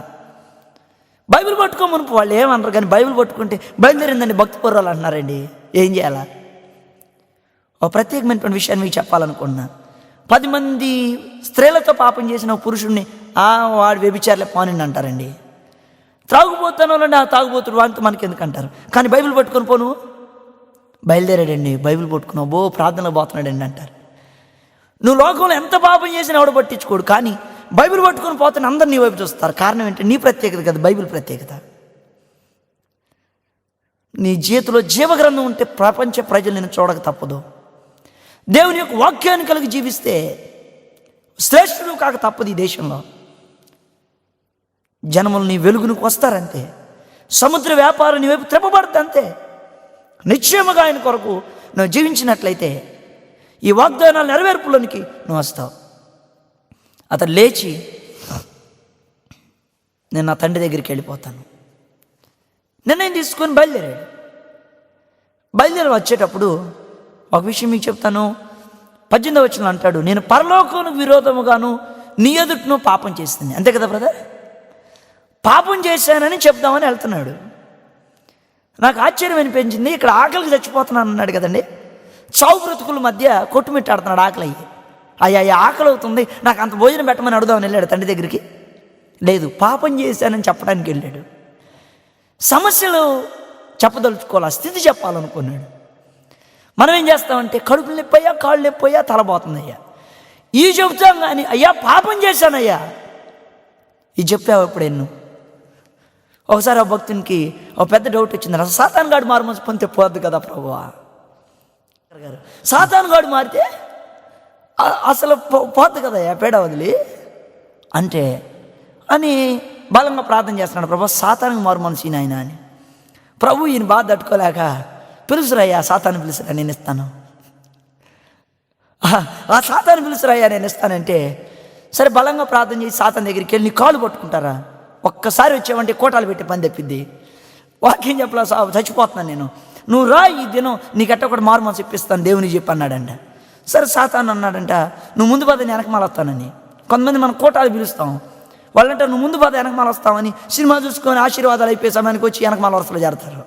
బైబిల్ పట్టుకోమనుపు వాళ్ళు ఏమన్నారు, కానీ బైబిల్ పట్టుకుంటే బయలుదేరిందండి భక్తి పూర్వాలు అంటున్నారండి. ఏం చేయాలా? ఒక ప్రత్యేకమైనటువంటి విషయాన్ని మీకు చెప్పాలనుకున్నా. 10 మంది స్త్రీలతో పాపం చేసిన ఒక పురుషుడిని వాడు వ్యభిచారులే పోనిండి అంటారండి. త్రాగుపోతాను వాళ్ళండి, ఆ తాగుబోతుడు వాడితో మనకి ఎందుకు అంటారు. కానీ బైబిల్ పట్టుకొని పోను బయలుదేరాడండి, బైబిల్ పట్టుకున్నావు ప్రార్థనలో పోతున్నాడండి అంటారు. నువ్వు లోకంలో ఎంత పాపం చేసినా ఎవడు పట్టించుకోడు, కానీ బైబిల్ పట్టుకొని పోతాను అందరు నీ వైపు చూస్తారు. కారణం ఏంటి? నీ ప్రత్యేకత కదా, బైబిల్ ప్రత్యేకత. నీ చేతిలో జీవగ్రంథం ఉంటే ప్రపంచ ప్రజలు నేను చూడక తప్పదు. దేవుని యొక్క వాక్యాన్ని కలిగి జీవిస్తే శ్రేష్ఠుడు కాక తప్పదు. ఈ దేశంలో జనములు నీ వెలుగునికి వస్తారంతే. సముద్ర వ్యాపారం నీ వైపు త్రెప్పబడతంతే. నిశ్చయముగా ఆయన కొరకు నువ్వు జీవించినట్లయితే ఈ వాగ్దానాల నెరవేర్పులోనికి నువ్వు వస్తావు. అతను లేచి, నేను నా తండ్రి దగ్గరికి వెళ్ళిపోతాను నిర్ణయం తీసుకొని బయలుదేరి వచ్చేటప్పుడు ఒక విషయం మీకు చెప్తాను. 18వ వచనంలో అంటాడు, నేను పరలోకానికి విరోధముగాను నీ ఎదుటను పాపం చేస్తుంది. అంతే కదా బ్రదర్? పాపం చేశానని చెప్దామని వెళ్తున్నాడు. నాకు ఆశ్చర్యం అనిపించింది. ఇక్కడ ఆకలికి చచ్చిపోతున్నాను అన్నాడు కదండి. చావు బ్రతుకుల మధ్య కొట్టుమిట్టాడుతున్నాడు ఆకలి అయ్యి. అయ్యా ఆకలి అవుతుంది, నాకు అంత భోజనం పెట్టమని అడుగుదామని వెళ్ళాడు తండ్రి దగ్గరికి. లేదు, పాపం చేశానని చెప్పడానికి వెళ్ళాడు. సమస్యలు చెప్పదలుచుకోవాలి, స్థితి చెప్పాలనుకున్నాడు. మనం ఏం చేస్తామంటే కడుపులు నొప్పయ్యా, కాళ్ళు నొప్పయ్యా, తలబోతుందయ్యా, ఇవి చెబుతాం కానీ అయ్యా పాపం చేశానయ్యా ఇది చెప్పావు ఎప్పుడెన్ను? ఒకసారి ఆ భక్తునికి ఒక పెద్ద డౌట్ వచ్చింది, అసలు సాతాను గాడు మారు మనసు పొందితే పోద్దు కదా ప్రభువా, సాతాను గాడు మారితే అసలు పోద్దు కదా పేడ వదిలి అంటే అని బలంగా ప్రార్థన చేస్తున్నాడు. ప్రభు సాతానికి మారు మనసు ఈయన అని. ప్రభు ఈయన బాధ తట్టుకోలేక పిలుసురయ్యా, సాతాను పిలుసురా నేను ఇస్తాను, ఆ సాతాను పిలుసురయ్యా నేను ఇస్తానంటే సరే బలంగా ప్రార్థన చేసి సాతాను దగ్గరికి వెళ్ళి నీ కాళ్ళు పట్టుకుంటారా, ఒక్కసారి వచ్చావంటే కోటాలు పెట్టి పని తెప్పిద్ది, వాక్యం చెప్పలా చచ్చిపోతున్నాను నేను, నువ్వు రా ఈ దినం నీకెట్ట ఒకటి మారు మనసు ఇప్పిస్తాను దేవునికి చెప్పి అన్నాడంట. సరే సాతాను అన్నాడంట, నువ్వు ముందు పద నేను వెనకమాల వస్తానని. కొంతమంది మనం కోటాలు పిలుస్తాం, వాళ్ళంటే నువ్వు ముందు పద వెనకమాల వస్తామని సినిమా చూసుకొని ఆశీర్వాదాలు అయిపోయే సమయానికి వచ్చి వెనకమాల వరుసలో చేరతారు.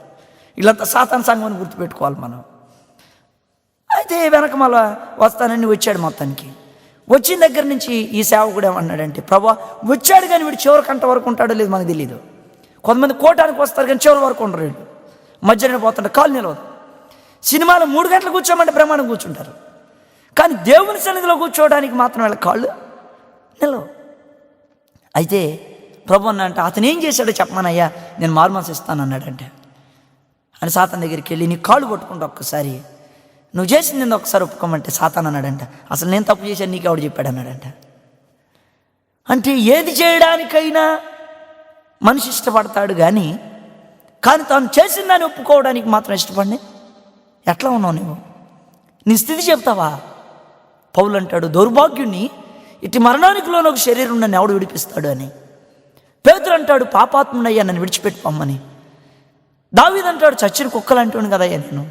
వీళ్ళంతా సాతాను సంఘం అని గుర్తుపెట్టుకోవాలి మనం. అయితే వెనకమాల వస్తానని వచ్చాడు. మొత్తానికి వచ్చిన దగ్గర నుంచి ఈ సేవకుడు ఏమన్నాడంటే, ప్రభా వచ్చాడు కానీ వీడు చివరి గంట వరకు ఉంటాడో లేదు మనకు తెలియదు. కొంతమంది కోటానికి వస్తారు కానీ చివరి వరకు ఉండరు, వీళ్ళు మధ్యలో పోతుంటే కాలు నిలవదు. సినిమాలో 3 గంటలు కూర్చోమంటే బ్రహ్మాండం కూర్చుంటారు, కానీ దేవుని సన్నిధిలో కూర్చోవడానికి మాత్రం వీళ్ళ కాళ్ళు నిలవు. అయితే ప్రభు అన్నంటే అతను ఏం చేశాడో చెప్పమనయ్యా నేను మారుమనసు ఇస్తాను అన్నాడంటే. అని సాతాను దగ్గరికి వెళ్ళి నీ కాళ్ళు పట్టుకుంటా ఒక్కసారి, నువ్వు చేసింది నేను ఒకసారి ఒప్పుకోమంటే సాతాను అన్నాడంట, అసలు నేను తప్పు చేశాను నీకు ఎవడు చెప్పాడు అన్నాడంట. అంటే ఏది చేయడానికైనా మనిషి ఇష్టపడతాడు కానీ తాను చేసిన దాన్ని ఒప్పుకోవడానికి మాత్రం ఇష్టపడి ఎట్లా ఉన్నావు నువ్వు? నీ స్థితి చెప్తావా? పౌలు అంటాడు, దౌర్భాగ్యుణ్ణి ఇటు మరణానికి లోని ఒక శరీరం నన్ను ఎవడు విడిపిస్తాడు అని. పేతురు అంటాడు, పాపాత్ముడయ్యా నన్ను విడిచిపెట్టి పొమ్మని. దావీదు అంటాడు, చచ్చిన కుక్కలు అంటాను కదయ్యా నేను.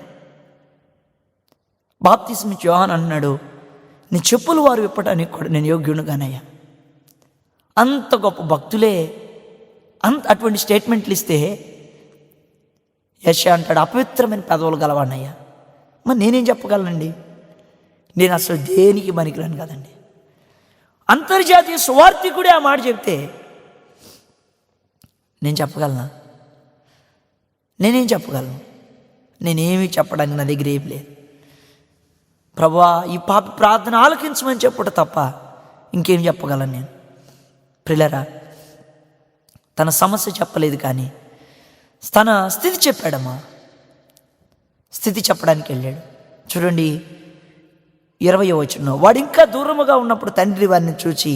బాప్తిస్మిచ్చి యోహాను అన్నాడు, నీ చెప్పులు వారు విప్పటానికి కూడా నేను యోగ్యుడు కానయ్యా. అంత గొప్ప భక్తులే అటువంటి స్టేట్మెంట్లు ఇస్తే యెషయా అంటాడు, అపవిత్రమైన పెదవులు గలవాణయ్యా. మరి నేనేం చెప్పగలనండి? నేను అసలు దేనికి పనికిరాను కదండి. అంతర్జాతీయ సువార్థికుడే ఆ మాట చెప్తే నేను చెప్పగలనా? నేనేం చెప్పగలను? నేనేమి చెప్పడానికి నా దగ్గర ఏం లేదు. ప్రభువా ఈ పాప ప్రార్థన ఆలకించమని చెప్పుట తప్ప ఇంకేం చెప్పగలను నేను? ప్రియులారా, తన సమస్య చెప్పలేదు కానీ తన స్థితి చెప్పాడమ్మా. స్థితి చెప్పడానికి వెళ్ళాడు. చూడండి 20వ వచనం, వాడు ఇంకా దూరముగా ఉన్నప్పుడు తండ్రి వారిని చూచి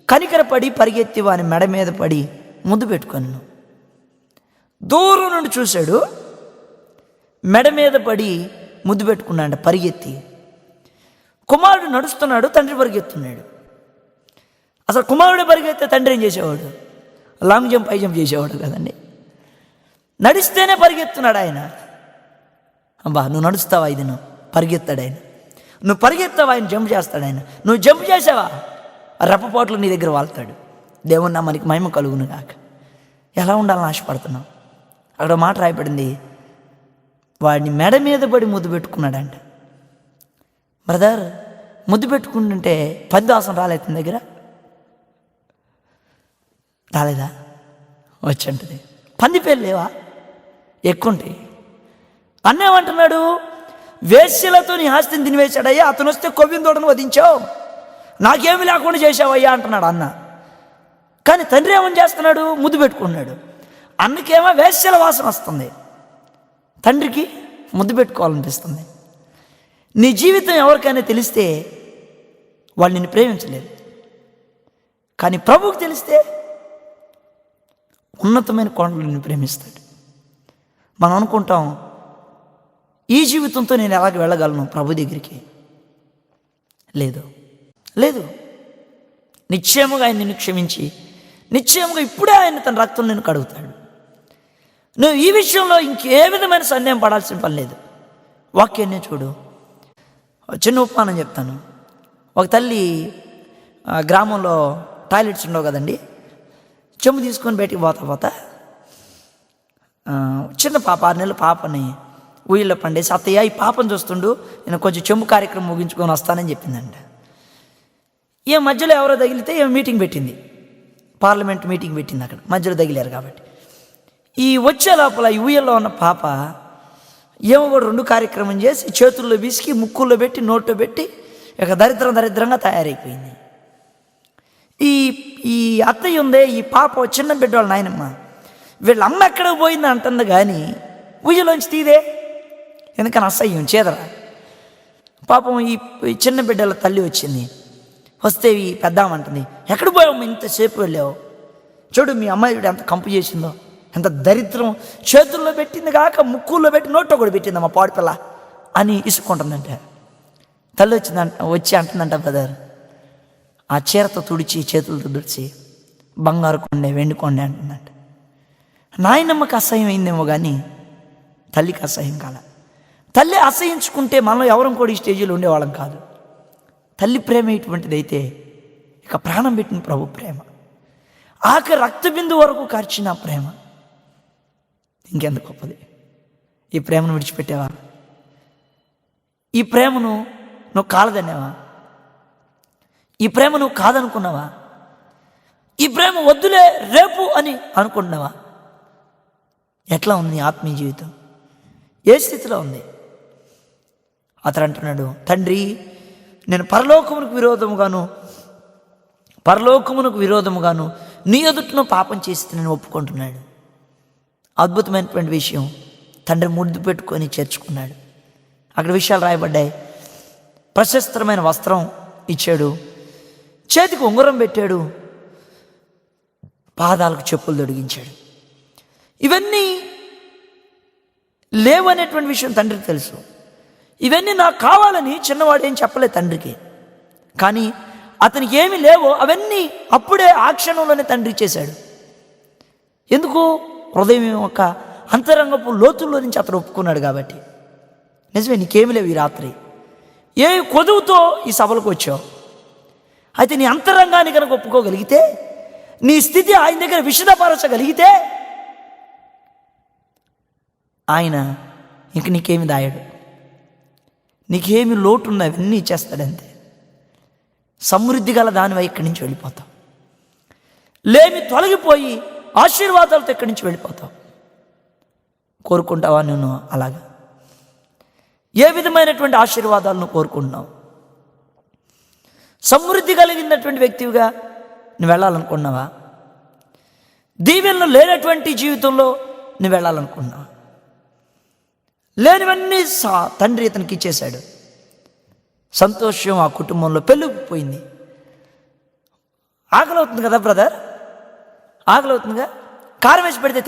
కనికరపడి పరిగెత్తి వాని మెడ మీద పడి ముద్దు పెట్టుకొను. దూరం నుండి చూశాడు, మెడ మీద పడి ముద్దు పెట్టుకున్నాడు పరిగెత్తి. కుమారుడు నడుస్తున్నాడు, తండ్రి పరిగెత్తున్నాడు. అసలు కుమారుడు పరిగెత్తే తండ్రి ఏం చేసేవాడు? లాంగ్ జంప్, హై జంప్ చేసేవాడు కదండి. నడిస్తేనే పరిగెత్తున్నాడు ఆయన. అబ్బా నువ్వు నడుస్తావా? ఇది నువ్వు పరిగెత్తాడు ఆయన. నువ్వు పరిగెత్తావా? ఆయన జంప్ చేస్తాడు ఆయన. నువ్వు జంప్ చేసావా? రెప్పపాట్లు నీ దగ్గర వాళ్తాడు. దేవున్నా మనకి మహిమ కలుగును కాక. ఎలా ఉండాలని ఆశపడుతున్నావు? అక్కడ మాట రాయబడింది, వాడిని మెడ మీద పడి ముద్దు పెట్టుకున్నాడంట. బ్రదర్ ముద్దు పెట్టుకుంటుంటే పందివాసన రాలేదు తన దగ్గర? రాలేదా? వచ్చంటది. పంది పేర్లు లేవా? ఎక్కువ ఉంటాయి. అన్నేమంటున్నాడు, వేశ్యలతో నీ ఆస్తిని తినివేశాడయ్యా, అతను వస్తే కొవ్విన తోటను వధించావు, నాకేమి లేకుండా చేశావయ్యా అంటున్నాడు అన్న. కానీ తండ్రి ఏమని చేస్తున్నాడు? ముద్దు పెట్టుకున్నాడు. అన్నకేమో వేశ్యల వాసన వస్తుంది, తండ్రికి ముద్దు పెట్టుకోవాలనిపిస్తుంది. నీ జీవితం ఎవరికైనా తెలిస్తే వాళ్ళు నిన్ను ప్రేమించలేదు, కానీ ప్రభువుకి తెలిస్తే ఉన్నతమైన కోణంలో నిన్ను ప్రేమిస్తాడు. మనం అనుకుంటాం ఈ జీవితంతో నేను ఎలాగ వెళ్ళగలను ప్రభు దగ్గరికి? లేదు లేదు. నిశ్చయముగా ఆయన నిన్ను క్షమించి నిశ్చయముగా ఇప్పుడే ఆయన తన రక్తం నిన్ను కడుగుతాడు. నువ్వు ఈ విషయంలో ఇంకే విధమైన సందేహం పడాల్సిన పని లేదు. వాక్యాన్ని చూడు. చిన్న ఉపమానం చెప్తాను. ఒక తల్లి గ్రామంలో టాయిలెట్స్ ఉండవు కదండి, చెంబు తీసుకొని బయటికి పోతా చిన్న పాప 6 నెలల పాపని ఊళ్ళో పండేసి, అత్తయ్య ఈ పాపను చూస్తుండు, నేను కొంచెం చెంబు కార్యక్రమం ముగించుకొని వస్తానని చెప్పిందంట. ఏ మధ్యలో ఎవరో తగిలితే మీటింగ్ పెట్టింది, పార్లమెంట్ మీటింగ్ పెట్టింది. అక్కడ మధ్యలో తగిలారు కాబట్టి ఈ వచ్చే లోపల ఈ ఊయల్లో ఉన్న పాప ఏమో కూడా 2 కార్యక్రమం చేసి చేతుల్లో విసికి ముక్కుల్లో పెట్టి నోట్లో పెట్టి ఇక దరిద్రంగా తయారైపోయింది. ఈ ఈ అత్తయ్య ఉందే, ఈ పాప చిన్న బిడ్డ వాళ్ళ నాయనమ్మ, వీళ్ళ అమ్మ ఎక్కడికి పోయింది అంటుంది కానీ ఉయ్యలోంచి తీదే, ఎందుకని అసహ్యం చేదరా. పాపం ఈ చిన్న బిడ్డల తల్లి వచ్చింది. వస్తే ఈ పెద్దామంటుంది, ఎక్కడ పోయావు ఇంతసేపు వెళ్ళావు, చూడు మీ అమ్మాయి ఎంత కంపు చేసిందో, ఎంత దరిద్రం, చేతుల్లో పెట్టింది కాక ముక్కుల్లో పెట్టి నోట్లో కూడా పెట్టిందమ్మా పాడిపిల్ల అని ఇసుక్కుంటుందంటే. తల్లి వచ్చి అంటుందంట, బ్రదర్ ఆ చీరతో తుడిచి చేతులతో తుడిచి బంగారు కొండే వెండి కొండే అంటుందంట. నాయనమ్మకి అసహ్యం అయిందేమో కానీ తల్లికి అసహ్యం కాల. తల్లి అసహించుకుంటే మనం ఎవరం కూడా ఈ స్టేజీలో ఉండేవాళ్ళం కాదు. తల్లి ప్రేమ ఇటువంటిది అయితే ఇక ప్రాణం పెట్టిన ప్రభు ప్రేమ, ఆఖరి రక్త బిందు వరకు కార్చిన ప్రేమ ఇంకెంత గొప్పది. ఈ ప్రేమను విడిచిపెట్టావా? ఈ ప్రేమను నువ్వు కాలదన్నావా? ఈ ప్రేమ నువ్వు కాదనుకున్నావా? ఈ ప్రేమ వద్దులే రేపు అని అనుకుంటున్నావా? ఎట్లా ఉంది నీ ఆత్మీయ జీవితం? ఏ స్థితిలో ఉంది? అతడు అంటున్నాడు, తండ్రి నేను పరలోకమునకు విరోధముగాను నీ ఎదుటను పాపం చేసి నేను ఒప్పుకుంటున్నాడు. అద్భుతమైనటువంటి విషయం, తండ్రి ముద్దు పెట్టుకొని చేర్చుకున్నాడు. అక్కడ విషయాలు రాయబడ్డాయి. ప్రశస్తమైన వస్త్రం ఇచ్చాడు, చేతికి ఉంగరం పెట్టాడు, పాదాలకు చెప్పులు తొడిగించాడు. ఇవన్నీ లేవనేటువంటి విషయం తండ్రికి తెలుసు. ఇవన్నీ నాకు కావాలని చిన్నవాడు ఏం చెప్పలేదు తండ్రికి, కానీ అతనికి ఏమి లేవో అవన్నీ అప్పుడే ఆ క్షణంలోనే తండ్రి చేశాడు. ఎందుకు? హృదయం యొక్క అంతరంగపు లోతుల్లో నుంచి అతను ఒప్పుకున్నాడు కాబట్టి. నిజమే, నీకేమి లేవు ఈ రాత్రి, ఏ కొదువుతో ఈ సభలకు వచ్చావు, అయితే నీ అంతరంగాన్ని కనుక ఒప్పుకోగలిగితే, నీ స్థితి ఆయన దగ్గర విషదపరచగలిగితే ఆయన ఇంక నీకేమి దాయడు. నీకేమి లోటున్నా అవన్నీ ఇచ్చేస్తాడంతే. సమృద్ధి గల దానివై ఇక్కడి నుంచి వెళ్ళిపోతావు. లేమి తొలగిపోయి ఆశీర్వాదాలతో ఇక్కడి నుంచి వెళ్ళిపోతావు. కోరుకుంటావా నేను అలాగా? ఏ విధమైనటువంటి ఆశీర్వాదాలను కోరుకుంటున్నావు? సమృద్ధి కలిగినటువంటి వ్యక్తివిగా నువ్వు వెళ్ళాలనుకున్నావా? దీవెనలు లేనటువంటి జీవితంలో నువ్వు వెళ్ళాలనుకున్నావా? లేనివన్నీ తండ్రి ఇతనికి ఇచ్చేశాడు. సంతోషం ఆ కుటుంబంలో పెళ్ళిపోయింది. ఆకలి అవుతుంది కదా బ్రదర్, ఆకలి అవుతుందిగా, కారం వేసి పెడితే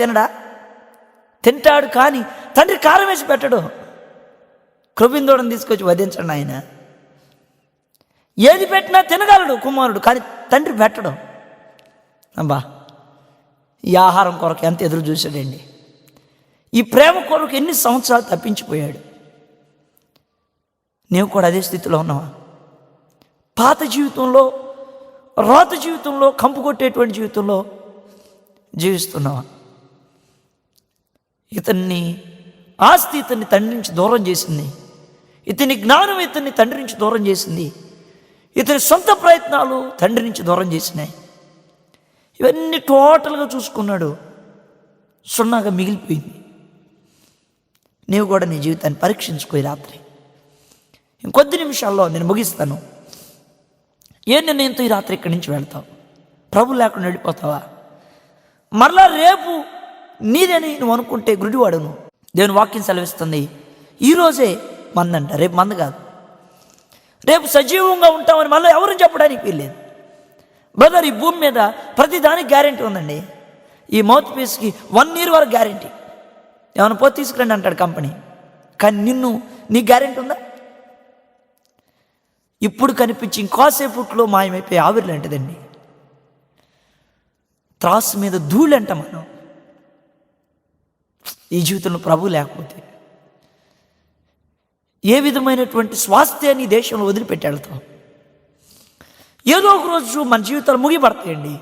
తింటాడు, కానీ తండ్రి కారం వేసి పెట్టడు. క్రొవ్విందోడని తీసుకొచ్చి వధించండి ఆయన. ఏది పెట్టినా తినగలడు కుమారుడు, కానీ తండ్రి పెట్టడం. అబ్బా, ఈ ఆహారం కొరకు ఎంత ఎదురు చూశాడండి. ఈ ప్రేమ కొరకు ఎన్ని సంవత్సరాలు తప్పించిపోయాడు. నీవు కూడా అదే స్థితిలో ఉన్నావా? పాత జీవితంలో, రాత జీవితంలో, కంపు కొట్టేటువంటి జీవితంలో జీవిస్తున్నావా? ఇతన్ని ఆస్తి ఇతన్ని తండ్రి నుంచి దూరం చేసింది, ఇతని జ్ఞానం ఇతన్ని తండ్రి నుంచి దూరం చేసింది, ఇతని సొంత ప్రయత్నాలు తండ్రి నుంచి దూరం చేసినాయి. ఇవన్నీ టోటల్గా చూసుకున్నాడు, సున్నాగా మిగిలిపోయింది. నీవు కూడా నీ జీవితాన్ని పరీక్షించుకో. ఈ రాత్రి ఇంకొద్ది నిమిషాల్లో నేను ముగిస్తాను. ఏ నిర్ణయంతో ఈ రాత్రి ఇక్కడి నుంచి వెళ్తావు? ప్రభు లేకుండా వెళ్ళిపోతావా? మరలా రేపు నీదని నువ్వు అనుకుంటే గుడివాడును. దేవుని వాక్యం సెలవిస్తుంది, ఈరోజే మందంట, రేపు మంద కాదు. రేపు సజీవంగా ఉంటామని మళ్ళీ ఎవరు చెప్పడానికి వీల్లేదు. బ్రదర్, ఈ భూమి మీద ప్రతి దానికి గ్యారెంటీ ఉందండి. ఈ మౌత్ పీస్కి 1 year వరకు గ్యారెంటీ. ఏమైనా పోతే తీసుకురండి అంటాడు కంపెనీ, కానీ నీ గ్యారెంటీ ఉందా? ఇప్పుడు కనిపించి ఇంకోసేపుట్లో మాయమైపోయి ఆవిరి లాంటిదండి. త్రాసు మీద ధూళి అంట మనం. ఈ జీవితంలో ప్రభు లేకపోతే ఏ విధమైనటువంటి స్వాస్థ్యాన్ని దేశంలో వదిలిపెట్టి వెళ్తాం? ఏదో ఒక రోజు మన జీవితాలు ముగియబడతాయండి,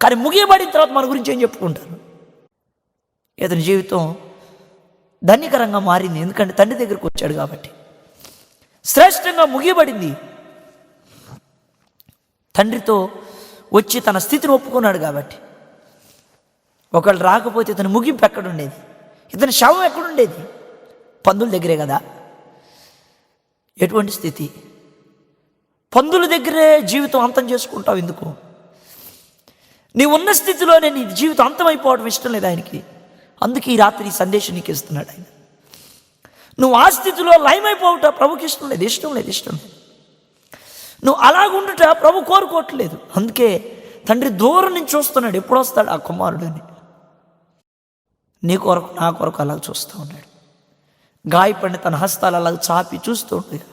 కానీ ముగియబడిన తర్వాత మన గురించి ఏం చెప్పుకుంటారు? ఇతని జీవితం ధన్యకరంగా మారింది, ఎందుకంటే తండ్రి దగ్గరికి వచ్చాడు కాబట్టి. శ్రేష్టంగా ముగియబడింది, తండ్రితో వచ్చి తన స్థితిని ఒప్పుకున్నాడు కాబట్టి. ఒకళ్ళు రాకపోతే ఇతని ముగింపు ఎక్కడుండేది? ఇతని శవం ఎక్కడుండేది? పందుల దగ్గరే కదా. ఎటువంటి స్థితి? పందుల దగ్గరే జీవితం అంతం చేసుకుంటావు ఎందుకు? నీ ఉన్న స్థితిలోనే నీ జీవితం అంతమైపోవడం ఇష్టం లేదు ఆయనకి. అందుకే ఈ రాత్రి ఈ సందేశం నీకు ఇస్తున్నాడు ఆయన. నువ్వు ఆ స్థితిలో లయమైపోవుట ప్రభుకి ఇష్టం లేదు, ఇష్టం లేదు, ఇష్టం లేదు. నువ్వు అలాగుండుట ప్రభు కోరుకోవట్లేదు. అందుకే తండ్రి దూరం నుంచి చూస్తున్నాడు, ఎప్పుడు వస్తాడు ఆ కుమారుడని. నీ కొరకు నా కొరకు అలాగ చూస్తూ ఉన్నాడు. గాయపడిన తన హస్తాలు అలాగ చాపి చూస్తూ ఉండగా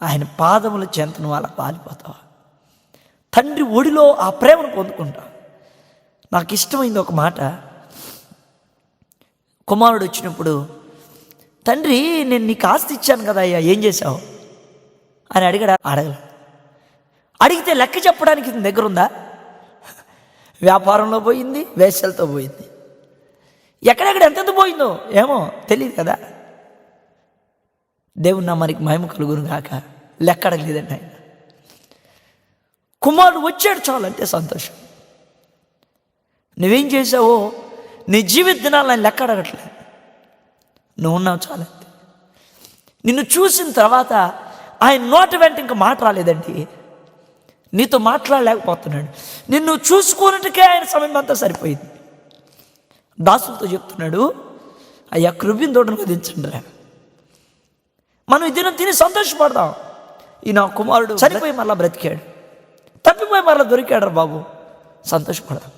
ఆయన పాదముల చెంత నువ్వు అలా పాలిపోతావా? తండ్రి ఒడిలో ఆ ప్రేమను పొందుకుంటా. నాకు ఇష్టమైంది ఒక మాట, కుమారుడు వచ్చినప్పుడు, తండ్రి నేను నీకు ఆస్తి ఇచ్చాను కదా అయ్యా, ఏం చేశావు అని అడగల. అడిగితే లెక్క చెప్పడానికి ఇతని దగ్గర ఉందా? వ్యాపారంలో పోయింది, వేశ్యలతో పోయింది, ఎక్కడెక్కడ ఎంతెంత పోయిందో ఏమో తెలియదు కదా. దేవుని నామానికి మహిమ కలుగును గాక. లెక్క అడగలేదండి ఆయన. కుమారుడు వచ్చాడు చాలు, అంతే సంతోషం. నువ్వేం చేసావో నీ జీవిత దినాలు ఆయన లెక్క అడగట్లేదు. నువ్వు ఉన్నావు చాలు అంతే. నిన్ను చూసిన తర్వాత ఆయన నోట వెంట ఇంకా మాట రాలేదండి. నీతో మాట్లాడలేకపోతున్నాడు. నిన్ను చూసుకున్నట్టుకే ఆయన సమయం అంతా సరిపోయింది. దాసులతో చెప్తున్నాడు, అయ్యా కృపిని తోటను కుదించండి. మనం ఈ దినం తిని సంతోషపడదాం. ఈ నా కుమారుడు చనిపోయి మరలా బ్రతికాడు, తప్పిపోయి మరలా దొరికాడు బాబు, సంతోషపడదాం.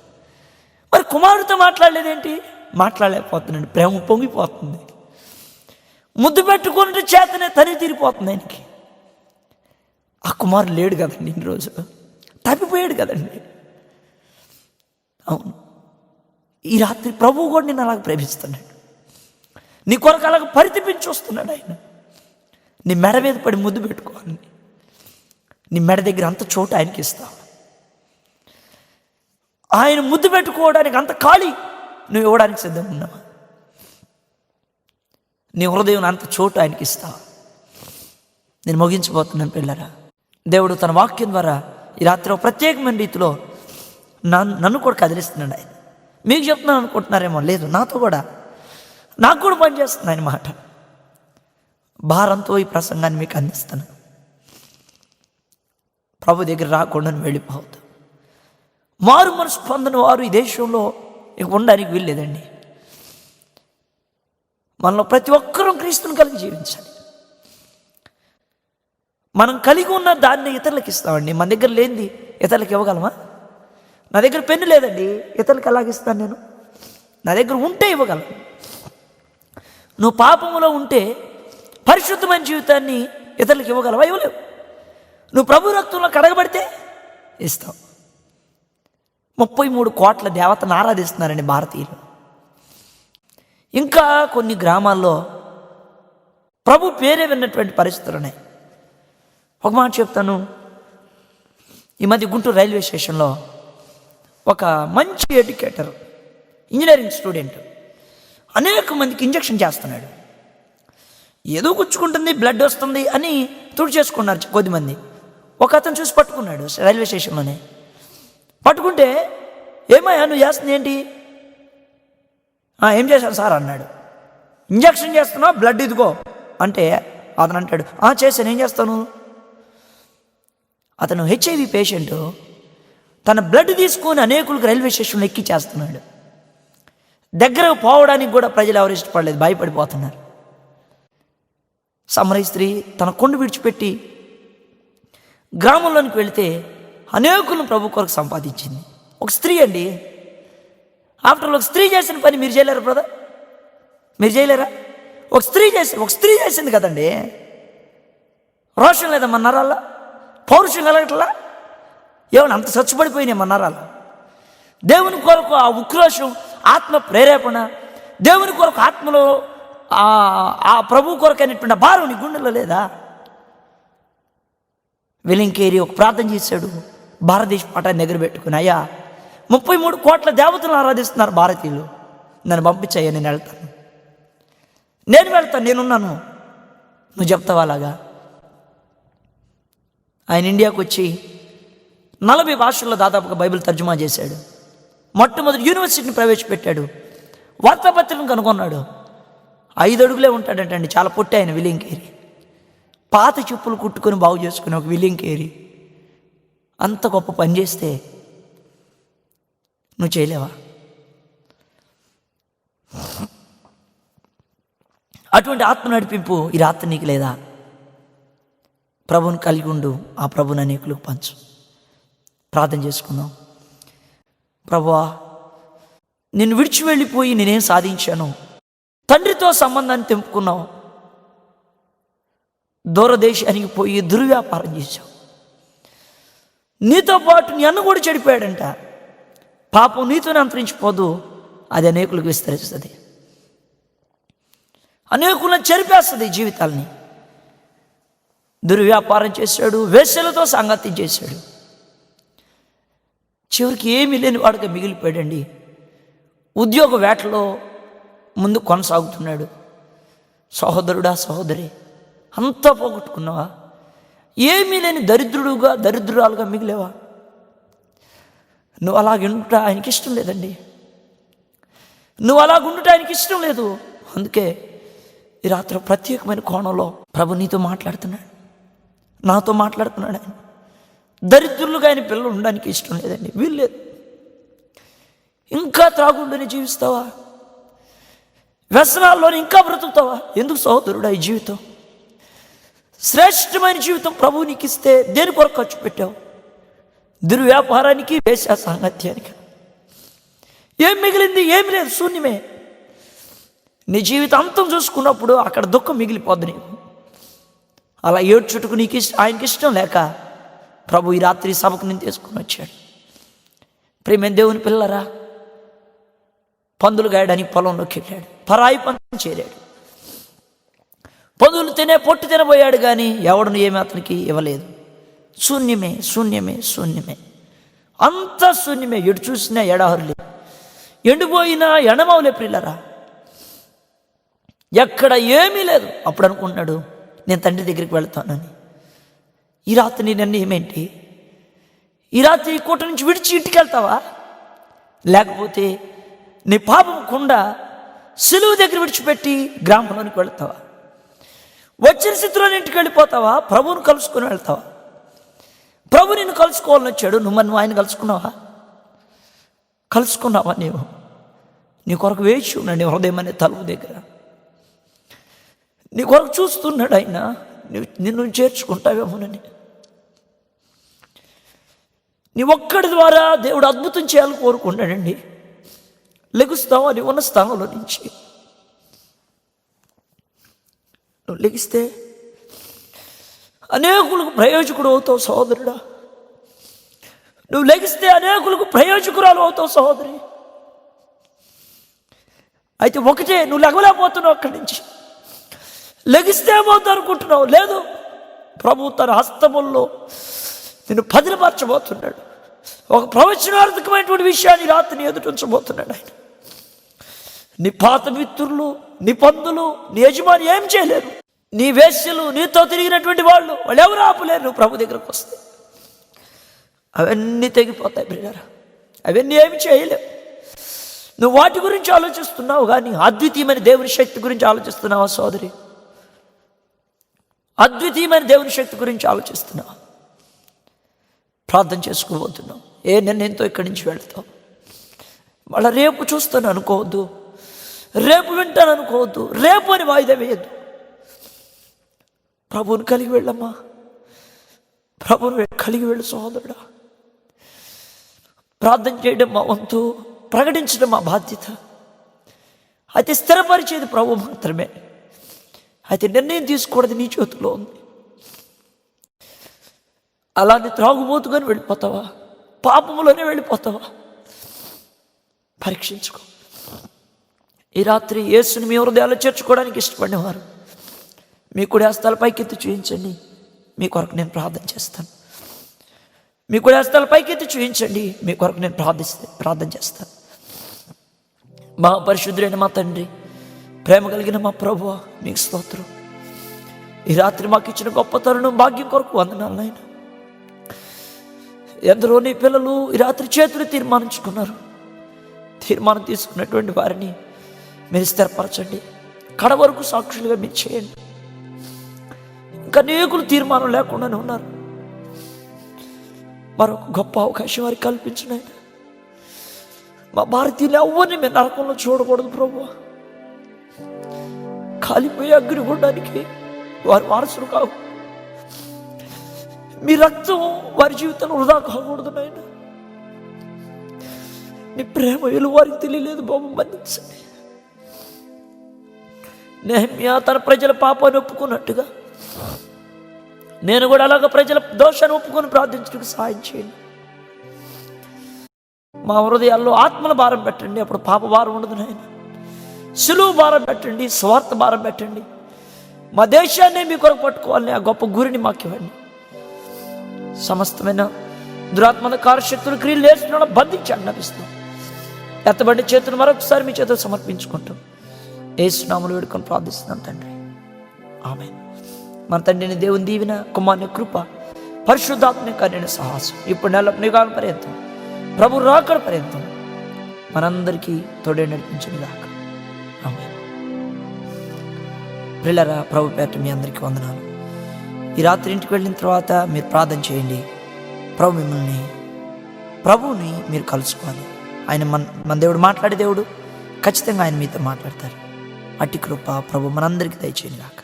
మరి కుమారుడితో మాట్లాడలేదేంటి? మాట్లాడలేకపోతున్నాడు. ప్రేమ పొంగిపోతుంది. ముద్దు పెట్టుకున్నట్టు చేతనే తని తీరిపోతుంది ఆయనకి. ఆ కుమారుడు లేడు కదండి, ఇన్ని రోజులు తప్పిపోయాడు కదండి. అవును, ఈ రాత్రి ప్రభువు కూడా నిన్ను అలాగ ప్రేమిస్తున్నాడు. నీ కొరకు అలాగ పరితపించి వస్తున్నాడు ఆయన. నీ మెడ మీద పడి ముద్దు పెట్టుకోవాలి. నీ మెడ దగ్గర అంత చోటు ఆయనకి ఇస్తావు. ఆయన ముద్దు పెట్టుకోవడానికి అంత ఖాళీ నువ్వు ఇవ్వడానికి సిద్ధంగా ఉన్నావా? నీ హృదయం అంత చోటు ఆయనకి ఇస్తావా? నేను ముగించబోతున్నాను పిల్లరా. దేవుడు తన వాక్యం ద్వారా ఈ రాత్రి ప్రత్యేకమైన రీతిలో నన్ను కూడా కదిలిస్తున్నాడు ఆయన. మీకు చెప్తున్నాను అనుకుంటున్నారేమో, లేదు, నాకు కూడా పనిచేస్తుంది ఆయన మాట. భారంతో ఈ ప్రసంగాన్ని మీకు అందిస్తాను. ప్రభు దగ్గర రాకుండా వెళ్ళిపోవద్దు. మారు మనసు పొందని వారు ఈ దేశంలో ఇక ఉండడానికి వీల్లేదండి. మనలో ప్రతి ఒక్కరూ క్రీస్తుని కలిగి జీవించాలి. మనం కలిగి ఉన్న దాన్ని ఇతరులకు ఇస్తామండి. మన దగ్గర లేనిది ఇతరులకు ఇవ్వగలమా? నా దగ్గర పెన్ను లేదండి, ఇతరులకు ఎలాగిస్తాను నేను? నా దగ్గర ఉంటే ఇవ్వగలను. నువ్వు పాపములో ఉంటే పరిశుద్ధమైన జీవితాన్ని ఇతరులకు ఇవ్వగలవా? ఇవ్వలేవు. నువ్వు ప్రభు రక్తంలో కడగబడితే ఇస్తావు. 33 కోట్ల దేవతను ఆరాధిస్తున్నారండి భారతీయులు. ఇంకా కొన్ని గ్రామాల్లో ప్రభు పేరే విన్నటువంటి పరిస్థితులు ఉన్నాయి. ఒక మాట చెప్తాను. ఈ మధ్య గుంటూరు రైల్వే స్టేషన్లో ఒక మంచి ఎడ్యుకేటర్, ఇంజనీరింగ్ స్టూడెంట్ అనేక మందికి ఇంజక్షన్ చేస్తున్నాడు. ఏదో గుచ్చుకుంటుంది, బ్లడ్ వస్తుంది అని తుడిచేసుకున్నారు కొద్దిమంది. ఒక అతను చూసి పట్టుకున్నాడు రైల్వే స్టేషన్లోనే. పట్టుకుంటే, ఏమయ్యా నువ్వు చేస్తుంది ఏంటి? ఏం చేశాను సార్ అన్నాడు. ఇంజక్షన్ చేస్తున్నావు, బ్లడ్ ఇదిగో అంటే అతను అంటాడు, చేశాను, ఏం చేస్తాను? అతను హెచ్ఐవి పేషెంట్, తన బ్లడ్ తీసుకొని అనేకులకు రైల్వే స్టేషన్లో ఎక్కిచ్చేస్తున్నాడు. దగ్గరకు పోవడానికి కూడా ప్రజలు ఎవరు ఇష్టపడలేదు, భయపడిపోతున్నారు. సమరయ స్త్రీ తన కొండ విడిచిపెట్టి గ్రామంలోనికి వెళితే అనేకులను ప్రభు కొరకు సంపాదించింది. ఒక స్త్రీ అండి. ఆఫ్టర్ ఒక స్త్రీ చేసిన పని మీరు చేయలేరు బ్రదర్? మీరు చేయలేరా? ఒక స్త్రీ చేసింది కదండి. రోషం లేదా మన నరాల్లో? పౌరుషం కలగట్లా? ఏమన్నా అంత చచ్చుపడిపోయినాయి మన నరాలు? దేవుని కొరకు ఆ ఉక్రోషం, ఆత్మ ప్రేరేపణ, దేవుని కొరకు ఆత్మలో ఆ ప్రభు కొరకు అనేటువంటి భారం నీ గుండెలో లేదా? వెలింకేరి ఒక ప్రార్థన చేశాడు. భారతదేశ పటాన్ని దగ్గర పెట్టుకుని, అయ్యా 33 కోట్ల దేవతలను ఆరాధిస్తున్నారు భారతీయులు, నన్ను పంపించయ్యా, నేను వెళ్తాను, నేనున్నాను, నువ్వు చెప్తావా అలాగా? ఆయన ఇండియాకు వచ్చి 40 భాషల్లో దాదాపుగా బైబిల్ తర్జుమా చేశాడు. మొట్టమొదటి యూనివర్సిటీని ప్రవేశపెట్టాడు. వార్తాపత్రికను కనుగొన్నాడు. 5 అడుగులే ఉంటాడంటండి, చాలా పొట్టి ఆయన విలియం కేరీ. పాత చెప్పులు కుట్టుకొని బాగు చేసుకుని ఒక విలియం కేరీ అంత గొప్ప పని చేస్తే నువ్వు చేయలేవా? అటువంటి ఆత్మ నడిపింపు ఈ రాత్రి నీకు లేదా? ప్రభువుని కలిగి ఉండు, ఆ ప్రభుని అనేకులకు పంచు. ప్రార్థన చేసుకుందాం. ప్రభువా, నిన్ను విడిచి వెళ్ళిపోయి నేనేం సాధించాను? తండ్రితో సంబంధాన్ని తెంపుకున్నావు, దూరదేశానికి పోయి దుర్వ్యాపారం చేశావు, నీతో పాటు నీ అన్న కూడా చెడిపోయాడంట. పాపం నీతోనే అంతరించిపోదు, అది అనేకులకు విస్తరిస్తుంది, అనేకులను చెరిపేస్తుంది జీవితాలని. దుర్వ్యాపారం చేశాడు, వేశ్యలతో సంగతి చేశాడు, చివరికి ఏమీ లేని వాడిగా మిగిలిపోయాడండి. ఉద్యోగ వేటలో ముందు కొనసాగుతున్నాడు. సహోదరుడా, సహోదరి, అంతా పోగొట్టుకున్నావా? ఏమీ లేని దరిద్రురాలుగా మిగిలేవా? నువ్వు అలాగుండుట ఆయనకి ఇష్టం లేదండి. నువ్వు అలాగుండుట ఆయనకి ఇష్టం లేదు. అందుకే ఈ రాత్రి ప్రత్యేకమైన కోణంలో ప్రభు నీతో మాట్లాడుతున్నాడు, నాతో మాట్లాడుతున్నాడు. ఆయన దరిద్రులుగా ఆయన పిల్లలు ఉండడానికి ఇష్టం లేదండి, వీల్లేదు. ఇంకా త్రాగుండని జీవిస్తావా? వ్యసనాల్లోనే ఇంకా బ్రతుకుతావా? ఎందుకు సహోదరుడా ఈ జీవితం? శ్రేష్టమైన జీవితం ప్రభువు నీకు ఇస్తే దేని కొరకు ఖర్చు పెట్టావు? దుర్వ్యాపారానికి, వేశ్యా సాంగత్యానికి. ఏం మిగిలింది? ఏమి లేదు, శూన్యమే. నీ జీవితం అంతం చూసుకున్నప్పుడు అక్కడ దుఃఖం మిగిలిపోద్ది నీకు. అలా ఏడ్చుటకు ఆయనకి ఇష్టం లేక ప్రభు ఈ రాత్రి సభకు నేను తీసుకుని వచ్చాడు. ప్రియమైన దేవుని పిల్లరా, పందులు గాయడానికి పొలంలోకి వెళ్ళాడు, పరాయి పంతం చేరాడు. పందులు పొట్టు తినబోయాడు, కానీ ఎవడును ఏమి అతనికి ఇవ్వలేదు. శూన్యమే, శూన్యమే, శూన్యమే, అంత శూన్యమే. ఎటు చూసినా ఎడారులే, ఎండిపోయినా ఎడమవులే. ప్రియులరా, ఎక్కడ ఏమీ లేదు. అప్పుడు అనుకుంటున్నాడు, నేను తండ్రి దగ్గరికి వెళ్తానని. ఈ రాత్రి నీ నిర్ణయం ఏంటి? ఈ రాత్రి ఈ కోట నుంచి విడిచి ఇంటికి వెళ్తావా? లేకపోతే నీ పాపం కుండా సిలువు దగ్గర విడిచిపెట్టి గ్రామంలోనికి వెళ్తావా? వచ్చిన స్థితిలోని ఇంటికి వెళ్ళిపోతావా? ప్రభువుని కలుసుకొని వెళ్తావా? ప్రభు నిన్ను కలుసుకోవాలని వచ్చాడు, నువ్వు ఆయన కలుసుకున్నావా? నీ కొరకు వేచి ఉన్నాడు నీ హృదయం అనే తలుపు దగ్గర. నీ కొరకు చూస్తున్నాడు ఆయన, నిన్ను చేర్చుకుంటావేమోనని. నీ ఒక్కడి ద్వారా దేవుడు అద్భుతం చేయాలని కోరుకున్నాడండి. లెగుస్తావా నీ ఉన్న స్థానంలో నుంచి? నువ్వు లెగిస్తే అనేకులకు ప్రయోజకుడు అవుతావు సహోదరుడా. నువ్వు లెగిస్తే అనేకులకు ప్రయోజకురాలు అవుతావు సహోదరి. అయితే ఒకటే, నువ్వు లెగలేకపోతున్నావు అక్కడి నుంచి. లెగిస్తే ఏమవుతా అనుకుంటున్నావు? లేదు, ప్రభు తన హస్తముల్లో నిన్ను భద్రపరచబోతున్నాడు. ఒక ప్రవచనార్థకమైనటువంటి విషయాన్ని రాత్రిని ఎదుట ఉంచబోతున్నాడు ఆయన. నీ పాత మిత్రులు, నీ పందులు, నీ యజమాని ఏం చేయలేరు. నీ వేశ్యలు, నీతో తిరిగినటువంటి వాళ్ళు ఎవరు ఆపలేరు నువ్వు ప్రభు దగ్గరకు వస్తే. అవన్నీ తెగిపోతాయి ప్రియులారా, అవన్నీ ఏమి చేయలేవు. నువ్వు వాటి గురించి ఆలోచిస్తున్నావు, కానీ అద్వితీయమైన దేవుని శక్తి గురించి ఆలోచిస్తున్నావా సోదరి? అద్వితీయమైన దేవుని శక్తి గురించి ఆలోచిస్తున్నావు. ప్రార్థన చేసుకోబోతున్నావు. ఏ నిర్ణయంతో ఇక్కడి నుంచి వెళ్తావు? మళ్ళీ రేపు చూస్తాను అనుకోవద్దు, రేపు వింటాను అనుకోవద్దు, రేపు అని వాయిదా వేయద్దు. ప్రభువుని కలిగి వెళ్ళమ్మా, ప్రభువుని కలిగి వెళ్ళు సహోదరుడా. ప్రార్థన చేయడం మా వంతు, ప్రకటించడం మా బాధ్యత. అయితే స్థిరపరిచేది ప్రభు మాత్రమే. అయితే నిర్ణయం తీసుకోవడం నీ చేతిలో ఉంది. అలానే త్రాగుబోతుగానే వెళ్ళిపోతావా? పాపములోనే వెళ్ళిపోతావా? పరీక్షించుకో. ఈ రాత్రి యేసుని మీ హృదయాల్లో చేర్చుకోవడానికి ఇష్టపడినవారు మీ కుడి హస్తాల పైకెత్తి చూపించండి. మీ కొరకు నేను ప్రార్థన చేస్తాను. మీ కుడి హస్తాల పైకెత్తి చూపించండి. మీ కొరకు నేను ప్రార్థన చేస్తాను. మా పరిశుద్ధుడైన మా తండ్రి, ప్రేమ కలిగిన మా ప్రభువా, మీకు స్తోత్రం. ఈ రాత్రి మాకు ఇచ్చిన గొప్ప తరుణం, భాగ్యం కొరకు వందనాలు నాయన. ఎందరో నీ పిల్లలు ఈ రాత్రి చేతులు తీర్మానం తీసుకున్నటువంటి వారిని మీరు స్థిరపరచండి. కడవరకు సాక్షులుగా మీరు చేయండి. ఇంకా అనేకులు తీర్మానం లేకుండానే ఉన్నారు. మరొక గొప్ప అవకాశం వారికి కల్పించిన మా భారతీయులు ఎవరిని మేము నరకంలో చూడకూడదు ప్రభు. కాలిపోయే అగ్నిగుండానికి వారి వారసులు కావు. మీ రక్తం వారి జీవితంలో వృధా కాకూడదు నాయన. నీ ప్రేమ విలువ వారికి తెలియలేదు బాబు, మన్నించండి. నెహెమ్యా తన ప్రజల పాపాన్ని ఒప్పుకున్నట్టుగా నేను కూడా అలాగ ప్రజల దోషాన్ని ఒప్పుకొని ప్రార్థించడానికి సహాయం చేయండి. మా హృదయాల్లో ఆత్మల భారం పెట్టండి, అప్పుడు పాప భారం ఉండదు నాయన. సులువు భారం పెట్టండి, స్వార్థ భారం పెట్టండి. మా దేశాన్ని మీ కొరకు పట్టుకోవాలని ఆ గొప్ప గురిని మాకు ఇవ్వండి. సమస్తమైన దురాత్మల కార్యశక్తులు క్రియలు నేర్చుకున్న బంధించండి నభిస్తాం. ఎత్తబడి చేతులు మరొకసారి మీ చేతులు సమర్పించుకుంటాం. యేసునామములో వేడుకొని ప్రార్థిస్తున్నాం తండ్రి, ఆమేన్. మన తండ్రిని దేవుని దీవెన, కుమారుని కృప, పరిశుద్ధాత్మ కార్యని సాహసం ఇప్పుడు నిగాల పర్యంతం, ప్రభు రాకడ పర్యంతం మనందరికీ తోడే నడిపించిన దాకా, ఆమేన్. ప్రియులారా, ప్రభు పేట మీ అందరికీ వందనాలు. ఈ రాత్రి ఇంటికి వెళ్ళిన తర్వాత మీరు ప్రార్థన చేయండి. ప్రభువుని మీరు కలుసుకోవాలి. ఆయన మన దేవుడు మాట్లాడే దేవుడు. ఖచ్చితంగా ఆయన మీతో మాట్లాడతారు. అట్టి కృప ప్రభు మనందరికీ దయచేయండి గాక.